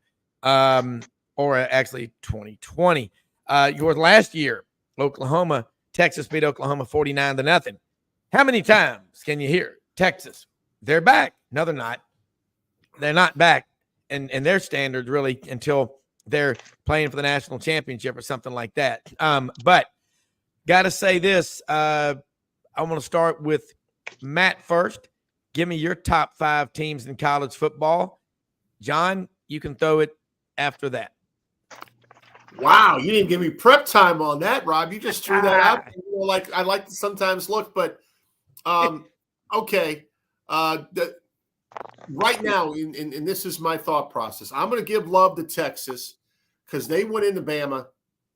Or actually 2020. Your last year, Texas beat Oklahoma 49-0. How many times can you hear Texas? They're back. No, they're not. They're not back in their standards really until they're playing for the national championship or something like that. But got to say this. I want to start with Matt first. Give me your top 5 teams in college football. John, you can throw it after that. Wow, you didn't give me prep time on that, Rob. You just threw that out. Like I like to sometimes look, but okay. Right now, and this is my thought process. I'm going to give love to Texas because they went into Bama,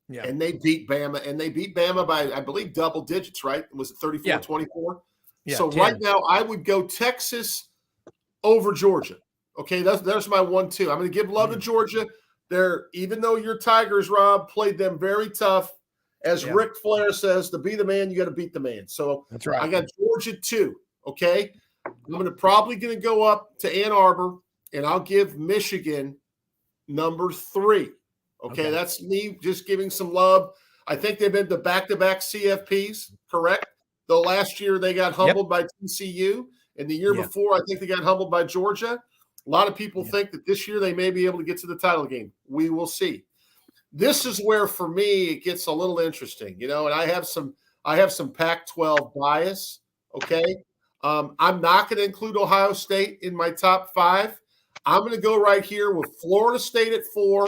and they beat Bama, and they beat Bama by, I believe, double digits, right? Was it 34-24? Yeah, So 10. right now, I would go Texas over Georgia. Okay, there's my 1-2. I'm going to give love to Georgia. Even though your Tigers, Rob, played them very tough, as Ric Flair says, to be the man, you got to beat the man. So That's right. I got Georgia 2. Okay, I'm probably going to go up to Ann Arbor, and I'll give Michigan number 3. Okay, that's me just giving some love. I think they've been to back-to-back CFPs, correct? Though last year they got humbled by TCU, and the year before I think they got humbled by Georgia. A lot of people think that this year they may be able to get to the title game. We will see. This is where, for me, it gets a little interesting, and I have some Pac-12 bias. Okay, I'm not going to include Ohio State in my top 5. I'm going to go right here with Florida State at 4,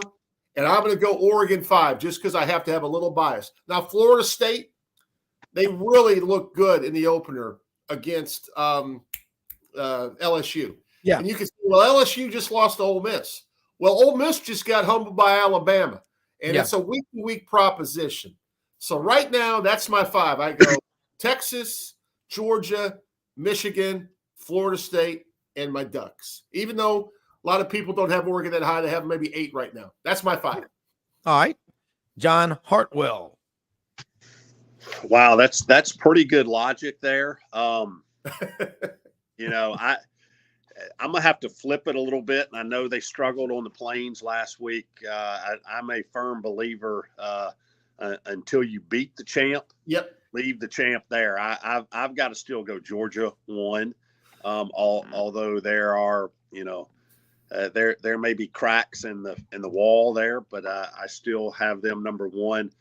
and I'm going to go Oregon 5 just because I have to have a little bias. Now, Florida State, they really look good in the opener against LSU. Yeah. And you can say, well, LSU just lost to Ole Miss. Well, Ole Miss just got humbled by Alabama, and it's a week-to-week proposition. So right now, that's my 5. I go Texas, Georgia, Michigan, Florida State, and my Ducks. Even though a lot of people don't have Oregon that high, they have maybe 8 right now. That's my 5. All right. John Hartwell. Wow, that's pretty good logic there. I'm gonna have to flip it a little bit, and I know they struggled on the Plains last week. I'm a firm believer until you beat the champ. Yep. Leave the champ there. I've got to still go Georgia 1. Although there are there may be cracks in the wall there, but I still have them number 1.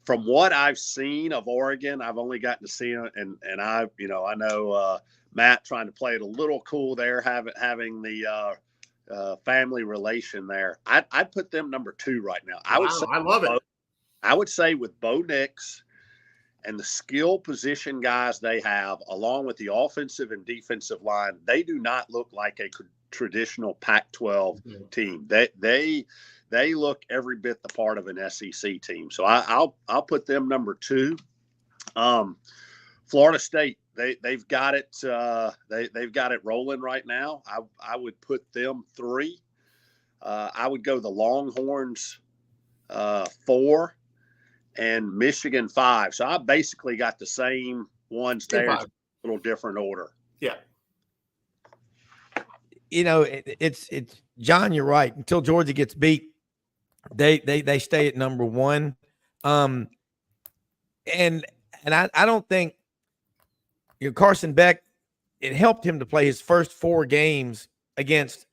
From what I've seen of Oregon, I've only gotten to see it, and I know Matt trying to play it a little cool there, having the family relation there. I'd put them number 2 right now. I love it. I would say with Bo Nix and the skill position guys they have, along with the offensive and defensive line, they do not look like a traditional Pac-12 team. They look every bit the part of an SEC team. So I'll put them number 2. Florida State, they've got it. They've got it rolling right now. I would put them 3. I would go the Longhorns 4 and Michigan 5. So I basically got the same ones there, a little different order. Yeah. It's John, you're right. Until Georgia gets beat, they stay at number 1. And I don't think Carson Beck, it helped him to play his first 4 games against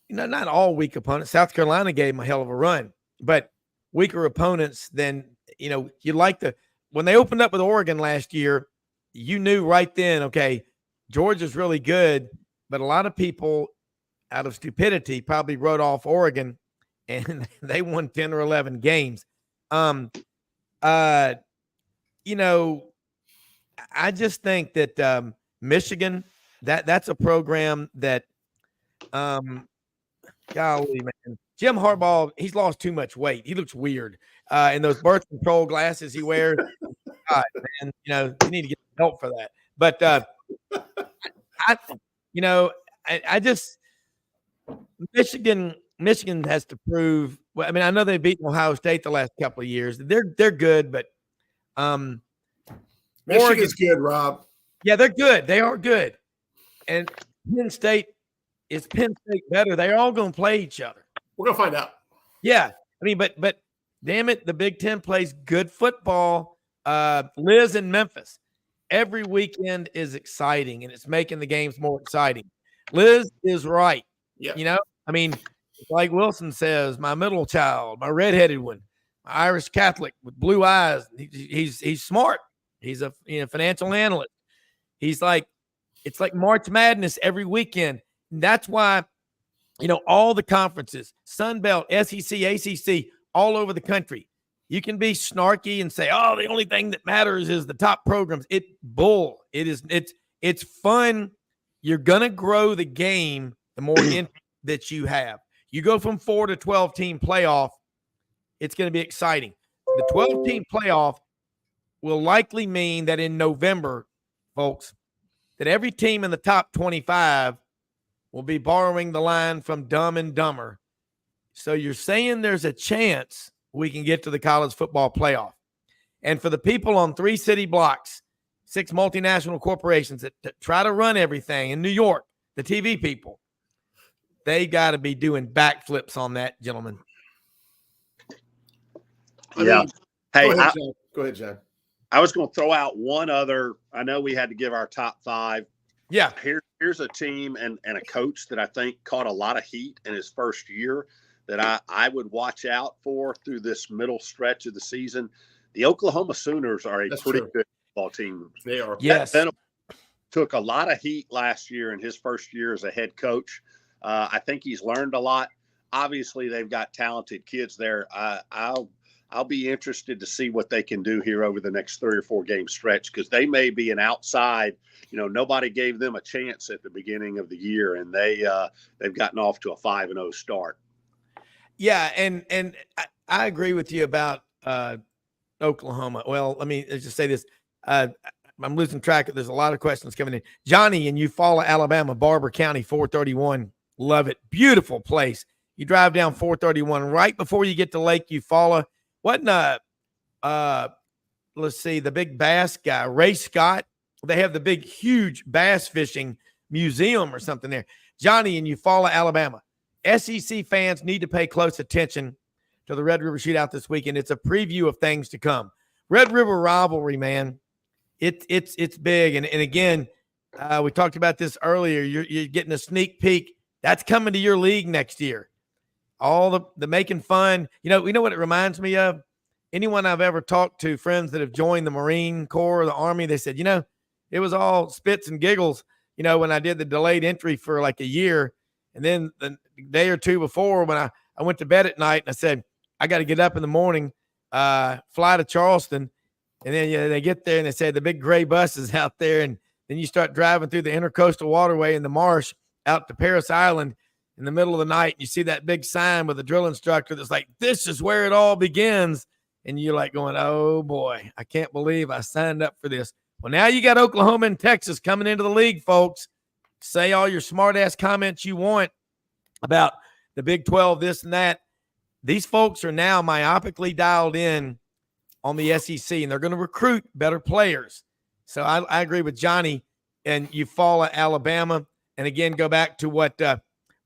not all weak opponents. South Carolina gave him a hell of a run, but weaker opponents than you like when they opened up with Oregon last year, you knew right then, okay, Georgia's really good, but a lot of people out of stupidity probably wrote off Oregon, and they won 10 or 11 games. I just think that Michigan, that's a program that golly, man. Jim Harbaugh, he's lost too much weight. He looks weird. And those birth control glasses he wears, God, man, you need to get help for that. But I just Michigan has to prove. Well, I mean, I know they've beaten Ohio State the last couple of years. They're good, but Michigan's good, Rob. Yeah, they're good. They are good. And Penn State better? They're all going to play each other. We're going to find out. Yeah. I mean, but damn it, the Big Ten plays good football. Liz in Memphis. Every weekend is exciting, and it's making the games more exciting. Liz is right. Yeah. I mean, like Wilson says, my middle child, my redheaded one, my Irish Catholic with blue eyes. He's smart. He's a financial analyst. He's like, it's like March Madness every weekend. And that's why, all the conferences, Sun Belt, SEC, ACC, all over the country, you can be snarky and say, oh, the only thing that matters is the top programs. It's fun. You're going to grow the game the more that you have. You go from 4 to 12 team playoff, it's going to be exciting. The 12 team playoff will likely mean that in November, folks, that every team in the top 25 will be borrowing the line from Dumb and Dumber. So you're saying there's a chance we can get to the college football playoff. And for the people on 3 city blocks, 6 multinational corporations that try to run everything in New York, the TV people, they got to be doing backflips on that, gentlemen. Yeah. Hey, go ahead, John. I was going to throw out one other. I know we had to give our top 5. Yeah. Here's a team and a coach that I think caught a lot of heat in his first year that I would watch out for through this middle stretch of the season. The Oklahoma Sooners are a pretty good football team. They are. Yes. Took a lot of heat last year in his first year as a head coach. I think he's learned a lot. Obviously, they've got talented kids there. I'll be interested to see what they can do here over the next 3 or 4 game stretch, because they may be an outside. Nobody gave them a chance at the beginning of the year, and they've gotten off to a 5-0 start. Yeah, and I agree with you about Oklahoma. Well, let's just say this. I'm losing track. There's a lot of questions coming in. Johnny in Eufaula, Alabama, Barber County, 431. Love it. Beautiful place. You drive down 431 right before you get to Lake Eufaula. Let's see, the big bass guy, Ray Scott. They have the big, huge bass fishing museum or something there. Johnny in Eufaula, Alabama. SEC fans need to pay close attention to the Red River Shootout this weekend. It's a preview of things to come. Red River rivalry, man. It's big. And again, we talked about this earlier. You're getting a sneak peek. That's coming to your league next year. All the making fun. You know what it reminds me of? Anyone I've ever talked to, friends that have joined the Marine Corps or the Army, they said, it was all spits and giggles, when I did the delayed entry for like a year. And then the day or two before, when I went to bed at night, and I said, I got to get up in the morning, fly to Charleston. And then they get there and they say the big gray bus is out there. And then you start driving through the intercoastal waterway in the marsh out to Paris Island in the middle of the night. You see that big sign with the drill instructor that's like, this is where it all begins. And you're like going, oh boy, I can't believe I signed up for this. Well, now you got Oklahoma and Texas coming into the league, folks. Say all your smart ass comments you want about the Big 12, this and that. These folks are now myopically dialed in on the SEC, and they're going to recruit better players. So I agree with Johnny and Eufaula, Alabama. And again, go back to what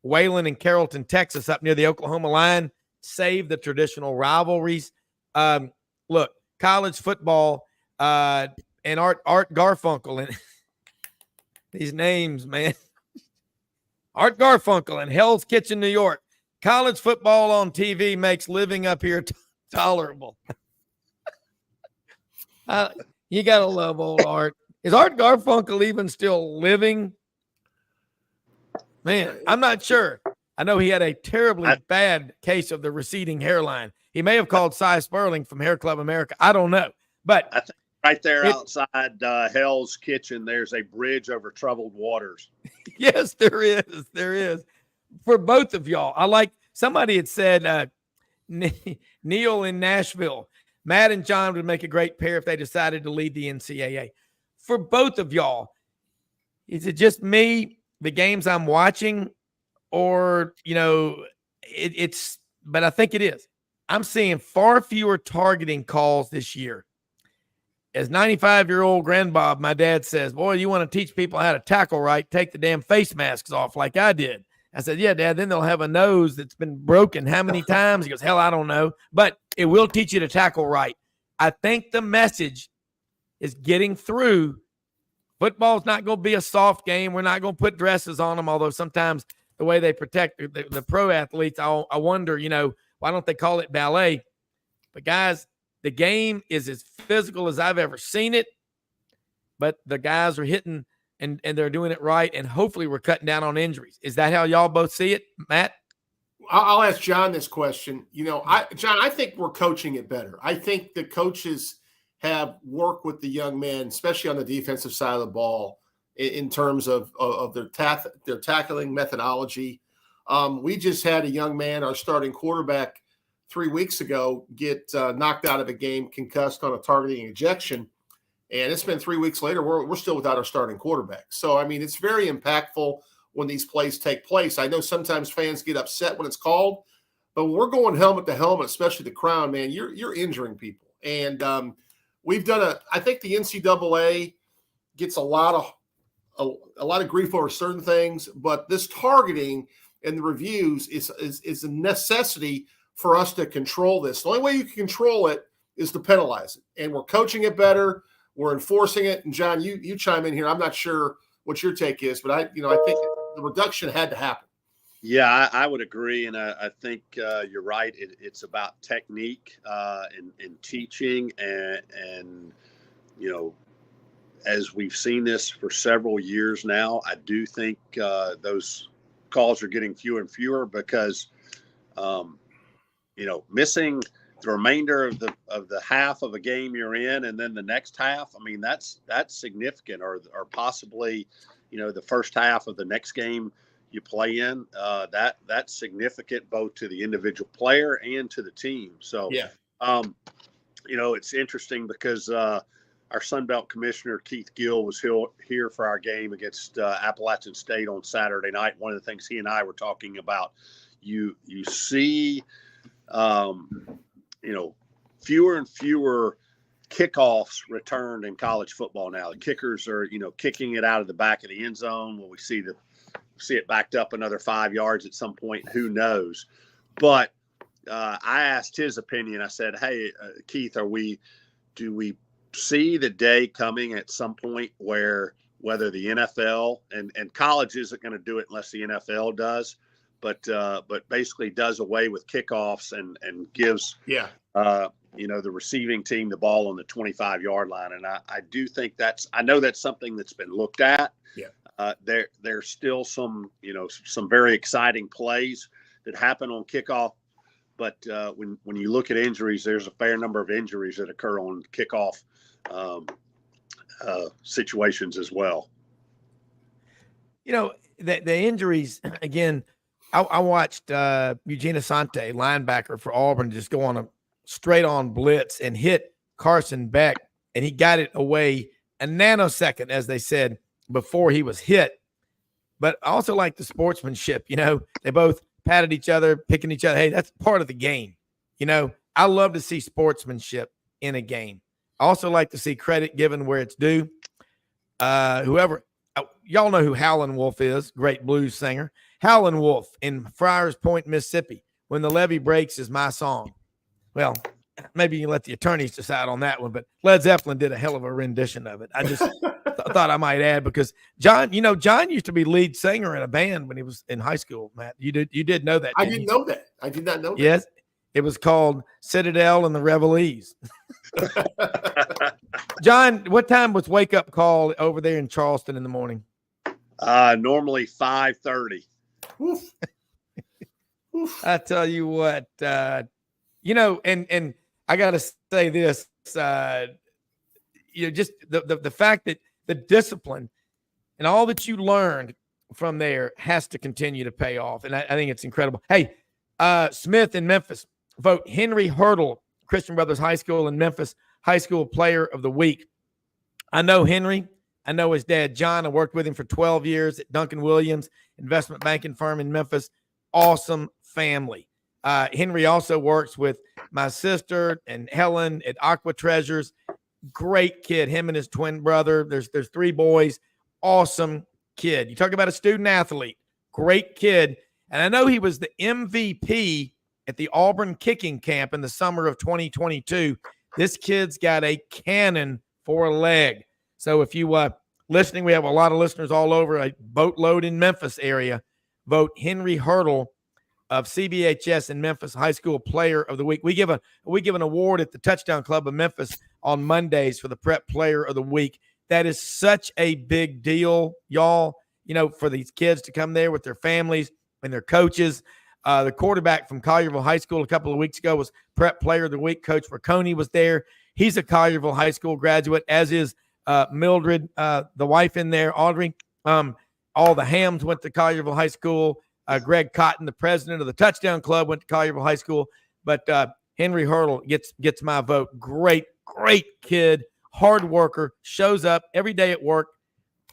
Wayland and Carrollton, Texas, up near the Oklahoma line, save the traditional rivalries. Look, college football and Art Garfunkel and these names, man. Art Garfunkel in Hell's Kitchen, New York. College football on TV makes living up here tolerable. You got to love old Art. Is Art Garfunkel even still living? Man, I'm not sure. I know he had a terribly bad case of the receding hairline. He may have called Cy Sperling from Hair Club America. I don't know. But I think right there outside Hell's Kitchen, there's a bridge over troubled waters. Yes, there is. There is. For both of y'all. I like somebody had said Neil in Nashville. Matt and John would make a great pair if they decided to lead the NCAA. For both of y'all, is it just me, the games I'm watching, or, it's, but I think it is. I'm seeing far fewer targeting calls this year. As 95-year-old grandbob, my dad says, boy, you want to teach people how to tackle right, take the damn face masks off like I did. I said, yeah, Dad, then they'll have a nose that's been broken how many times? He goes, hell, I don't know. But it will teach you to tackle right. I think the message is getting through. Football's not going to be a soft game. We're not going to put dresses on them, although sometimes the way they protect the pro athletes, I wonder, why don't they call it ballet? But, guys, the game is as physical as I've ever seen it, but the guys are hitting and they're doing it right, and hopefully we're cutting down on injuries. Is that how y'all both see it, Matt? I'll ask John this question. John, I think we're coaching it better. I think the coaches have worked with the young men, especially on the defensive side of the ball, in terms of their tackling methodology. We just had a young man, our starting quarterback, 3 weeks ago, get knocked out of a game, concussed on a targeting ejection. And it's been 3 weeks later, we're still without our starting quarterback. So, I mean, it's very impactful when these plays take place. I know sometimes fans get upset when it's called, but when we're going helmet to helmet, especially the crown, man, you're injuring people. And we've done I think the NCAA gets a lot of grief over certain things, but this targeting and the reviews is a necessity for us to control this. The only way you can control it is to penalize it. And we're coaching it better. We're enforcing it. And John, you chime in here. I'm not sure what your take is, but I think the reduction had to happen. Yeah, I would agree. And I think you're right. It's about technique and teaching. And, as we've seen this for several years now, I do think those calls are getting fewer and fewer because, missing the remainder of the half of a game you're in, and then the next half. I mean, that's significant, or possibly, the first half of the next game you play in. That's significant both to the individual player and to the team. So, yeah, it's interesting because our Sun Belt commissioner Keith Gill was here for our game against Appalachian State on Saturday night. One of the things he and I were talking about, you see. Fewer and fewer kickoffs returned in college football now. The kickers are, kicking it out of the back of the end zone. Will we see it backed up another 5 yards at some point? Who knows? But I asked his opinion. I said, "Hey, Keith, do we see the day coming at some point where whether the NFL and college isn't going to do it unless the NFL does?" But basically does away with kickoffs and gives the receiving team the ball on the 25-yard line. And I do think I know that's something that's been looked at. Yeah. There's still some very exciting plays that happen on kickoff. But when you look at injuries, there's a fair number of injuries that occur on kickoff situations as well. The injuries, again, I watched Eugene Asante, linebacker for Auburn, just go on a straight-on blitz and hit Carson Beck, and he got it away a nanosecond, as they said, before he was hit. But I also like the sportsmanship. They both patted each other, picking each other. Hey, that's part of the game. I love to see sportsmanship in a game. I also like to see credit given where it's due. Y'all know who Howlin' Wolf is, great blues singer. Howlin' Wolf in Friars Point, Mississippi, When the Levee Breaks is my song. Well, maybe you can let the attorneys decide on that one, but Led Zeppelin did a hell of a rendition of it. I just thought I might add because John used to be lead singer in a band when he was in high school, Matt. You did know that. I didn't know that. I did not know that. Yes. It was called Citadel and the Revellees. John, what time was wake up call over there in Charleston in the morning? Normally 5:30. Oof. I tell you what, and I got to say this, just the fact that the discipline and all that you learned from there has to continue to pay off. And I think it's incredible. Hey, Smith in Memphis, vote Henry Hurdle, Christian Brothers High School in Memphis, High School Player of the Week. I know Henry. I know his dad, John. I worked with him for 12 years at Duncan Williams, investment banking firm in Memphis. Awesome family. Henry also works with my sister and Helen at Aqua Treasures. Great kid. Him and his twin brother. There's 3 boys. Awesome kid. You talk about a student athlete. Great kid. And I know he was the MVP at the Auburn kicking camp in the summer of 2022. This kid's got a cannon for a leg. So if you listening, we have a lot of listeners all over, a boatload in Memphis area. Vote Henry Hurdle of CBHS in Memphis, High School Player of the Week. We give an award at the Touchdown Club of Memphis on Mondays for the Prep Player of the Week. That is such a big deal, y'all, for these kids to come there with their families and their coaches. The quarterback from Collierville High School a couple of weeks ago was Prep Player of the Week. Coach Racconi was there. He's a Collierville High School graduate, as is Mildred, the wife in there, Audrey. All the Hams went to Collierville High School. Greg Cotton, the president of the Touchdown Club, went to Collierville High School. But Henry Hurdle gets my vote. Great kid, hard worker, shows up every day at work.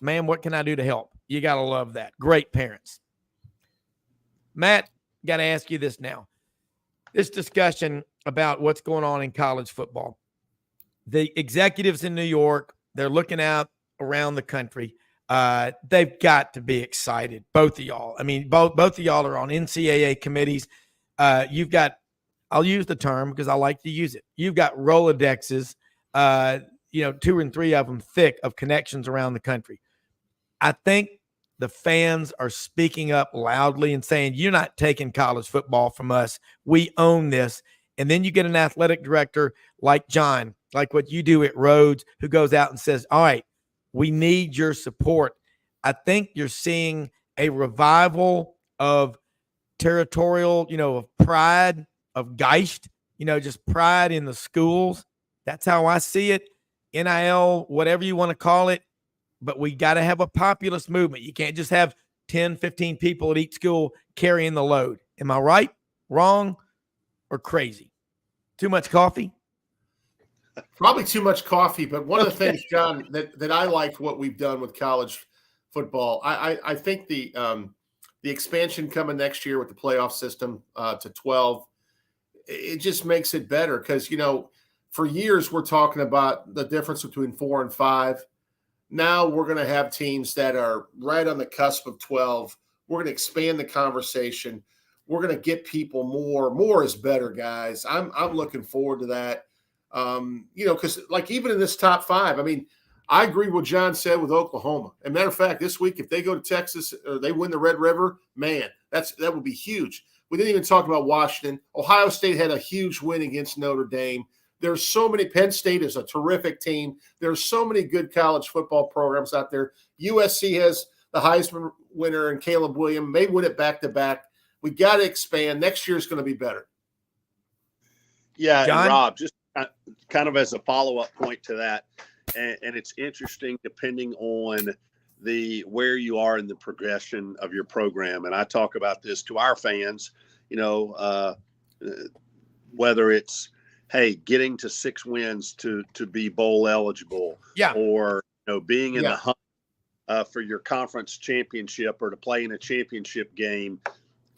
Man, what can I do to help? You got to love that. Great parents. Matt, got to ask you this now. This discussion about what's going on in college football. The executives in New York, they're looking out around the country. They've got to be excited, both of y'all. I mean, both of y'all are on NCAA committees. You've got, I'll use the term because I like to use it. You've got Rolodexes, 2 and 3 of them thick of connections around the country. I think the fans are speaking up loudly and saying, you're not taking college football from us. We own this. And then you get an athletic director like John, like what you do at Rhodes, who goes out and says, all right, we need your support. I think you're seeing a revival of territorial, of pride, of Geist, just pride in the schools. That's how I see it. NIL, whatever you want to call it. But we got to have a populist movement. You can't just have 10, 15 people at each school carrying the load. Am I right, wrong, or crazy? Too much coffee? Probably too much coffee. But one of the things, John, that I like what we've done with college football, I think the expansion coming next year with the playoff system to 12, it just makes it better because, for years we're talking about the difference between 4 and 5. Now we're going to have teams that are right on the cusp of 12. We're going to expand the conversation. We're going to get people more. More is better, guys. I'm looking forward to that. Because like even in this top 5, I mean, I agree with what John said with Oklahoma. As a matter of fact, this week, if they go to Texas or they win the Red River, man, that would be huge. We didn't even talk about Washington. Ohio State had a huge win against Notre Dame. There's so many. Penn State is a terrific team. There's so many good college football programs out there. USC has the Heisman winner and Caleb Williams. May win it back-to-back. We got to expand. Next year is going to be better. Yeah, John? And Rob, just kind of as a follow-up point to that, and it's interesting depending on where you are in the progression of your program. And I talk about this to our fans, whether it's, hey, getting to 6 wins to be bowl eligible, or being in the hunt for your conference championship or to play in a championship game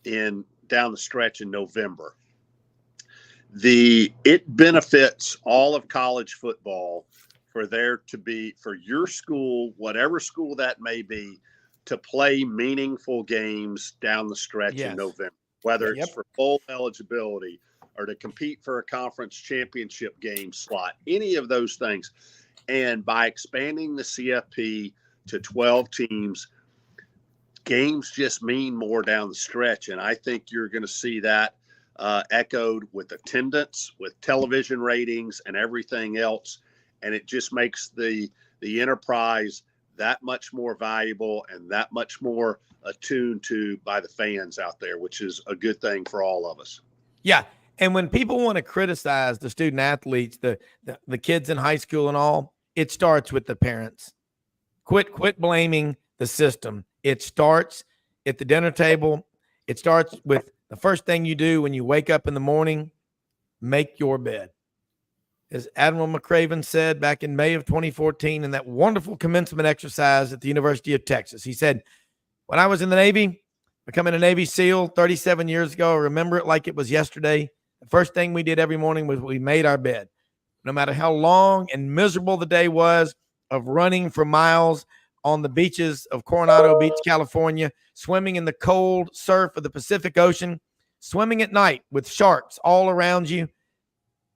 down the stretch in November. It benefits all of college football for your school, whatever school that may be, to play meaningful games down the stretch in November, whether it's for bowl eligibility or to compete for a conference championship game slot, any of those things. And by expanding the CFP to 12 teams, games just mean more down the stretch. And I think you're going to see that echoed with attendance, with television ratings and everything else. And it just makes the enterprise that much more valuable and that much more attuned to by the fans out there, which is a good thing for all of us. Yeah. And when people want to criticize the student athletes, the kids in high school and all, it starts with the parents. Quit blaming the system. It starts at the dinner table. It starts with the first thing you do when you wake up in the morning, make your bed. As Admiral McCraven said back in May of 2014 in that wonderful commencement exercise at the University of Texas, he said, when I was in the Navy, becoming a Navy SEAL 37 years ago, I remember it like it was yesterday. The first thing we did every morning was we made our bed. No matter how long and miserable the day was of running for miles on the beaches of Coronado Beach, California, swimming in the cold surf of the Pacific Ocean, swimming at night with sharks all around you,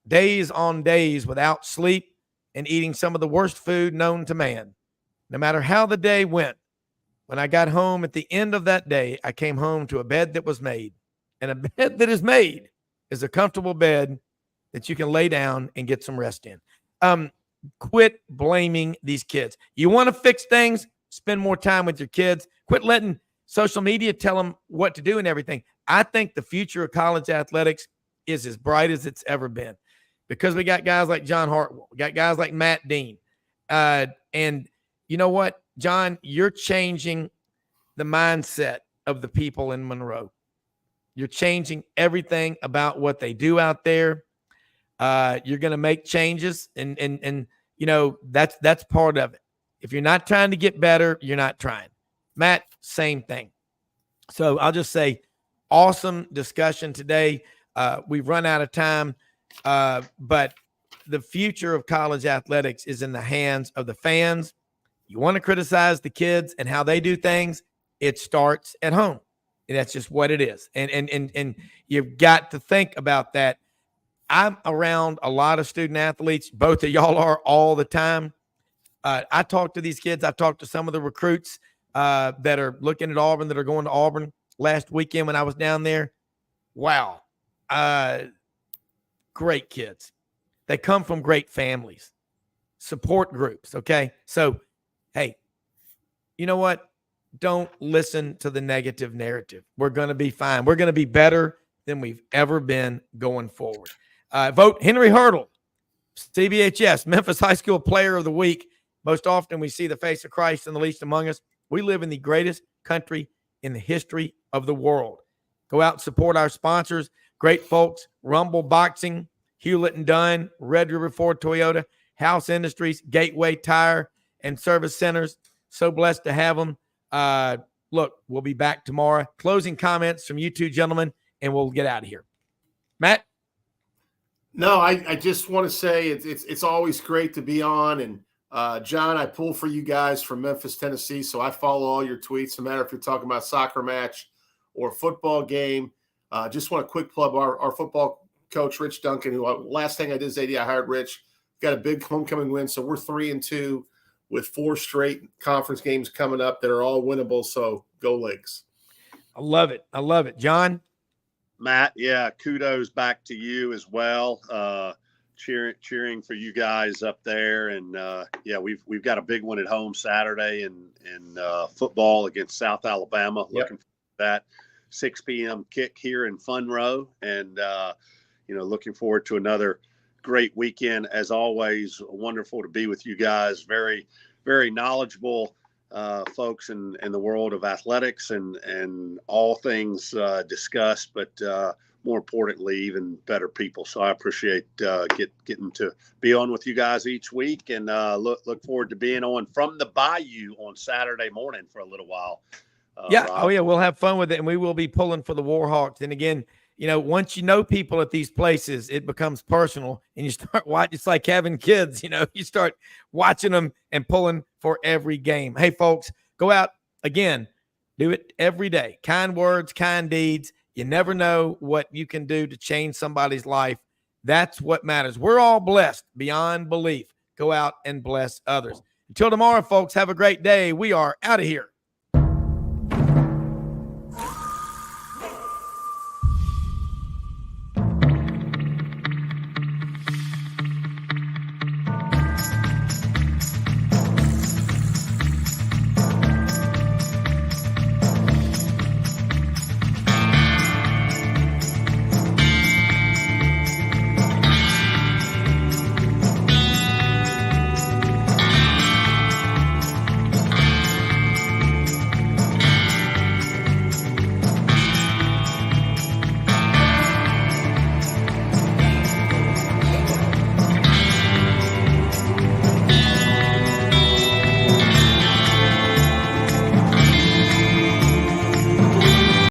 days on days without sleep and eating some of the worst food known to man. No matter how the day went, when I got home at the end of that day, I came home to a bed that was made. And a bed that is made is a comfortable bed that you can lay down and get some rest in. Quit blaming these kids. You want to fix things? Spend more time with your kids. Quit letting social media tell them what to do and everything. I think the future of college athletics is as bright as it's ever been because we got guys like John Hartwell. We got guys like Matt Dean. And you know what, John, you're changing the mindset of the people in Monroe. You're changing everything about what they do out there. You're going to make changes. And that's part of it. If you're not trying to get better, you're not trying. Matt, same thing. So I'll just say, awesome discussion today. We've run out of time, but the future of college athletics is in the hands of the fans. You want to criticize the kids and how they do things, it starts at home. And that's just what it is. And you've got to think about that. I'm around a lot of student athletes. Both of y'all are all the time. I talk to these kids. I talked to some of the recruits that are looking at Auburn, that are going to Auburn last weekend when I was down there. Wow. Great kids. They come from great families, support groups. Okay. So, hey, you know what? Don't listen to the negative narrative. We're going to be fine. We're going to be better than we've ever been going forward. Vote Henry Hurdle, CBHS, Memphis High School Player of the Week. Most often we see the face of Christ in the least among us. We live in the greatest country in the history of the world. Go out and support our sponsors, great folks, Rumble Boxing, Hewlett and Dunn, Red River Ford Toyota, House Industries, Gateway Tire and Service Centers. So blessed to have them. Look, we'll be back tomorrow. Closing comments from you two gentlemen, and we'll get out of here. Matt? No, I just want to say it's always great to be on. And John, I pull for you guys from Memphis, Tennessee, so I follow all your tweets, no matter if you're talking about soccer match or football game. Just want to quick plug our football coach, Rich Duncan, who last thing I did is I hired Rich. Got a big homecoming win, so we're 3-2 with 4 straight conference games coming up that are all winnable. So go Lakes. I love it. I love it. John? Matt, yeah, kudos back to you as well. Cheering for you guys up there, and yeah, we've got a big one at home Saturday in football against South Alabama. Yep. Looking for that 6 p.m. kick here in Fun Row, and looking forward to another great weekend as always. Wonderful to be with you guys. Very, very knowledgeable folks in the world of athletics and all things discussed, but more importantly, even better people. So I appreciate getting to be on with you guys each week, and look forward to being on from the Bayou on Saturday morning for a little while. Yeah. Rob. Oh, yeah. We'll have fun with it, and we will be pulling for the Warhawks. And again, once you know people at these places, it becomes personal, and you start watching. It's like having kids, you start watching them and pulling for every game. Hey, folks, go out again. Do it every day. Kind words, kind deeds. You never know what you can do to change somebody's life. That's what matters. We're all blessed beyond belief. Go out and bless others. Until tomorrow, folks, have a great day. We are out of here.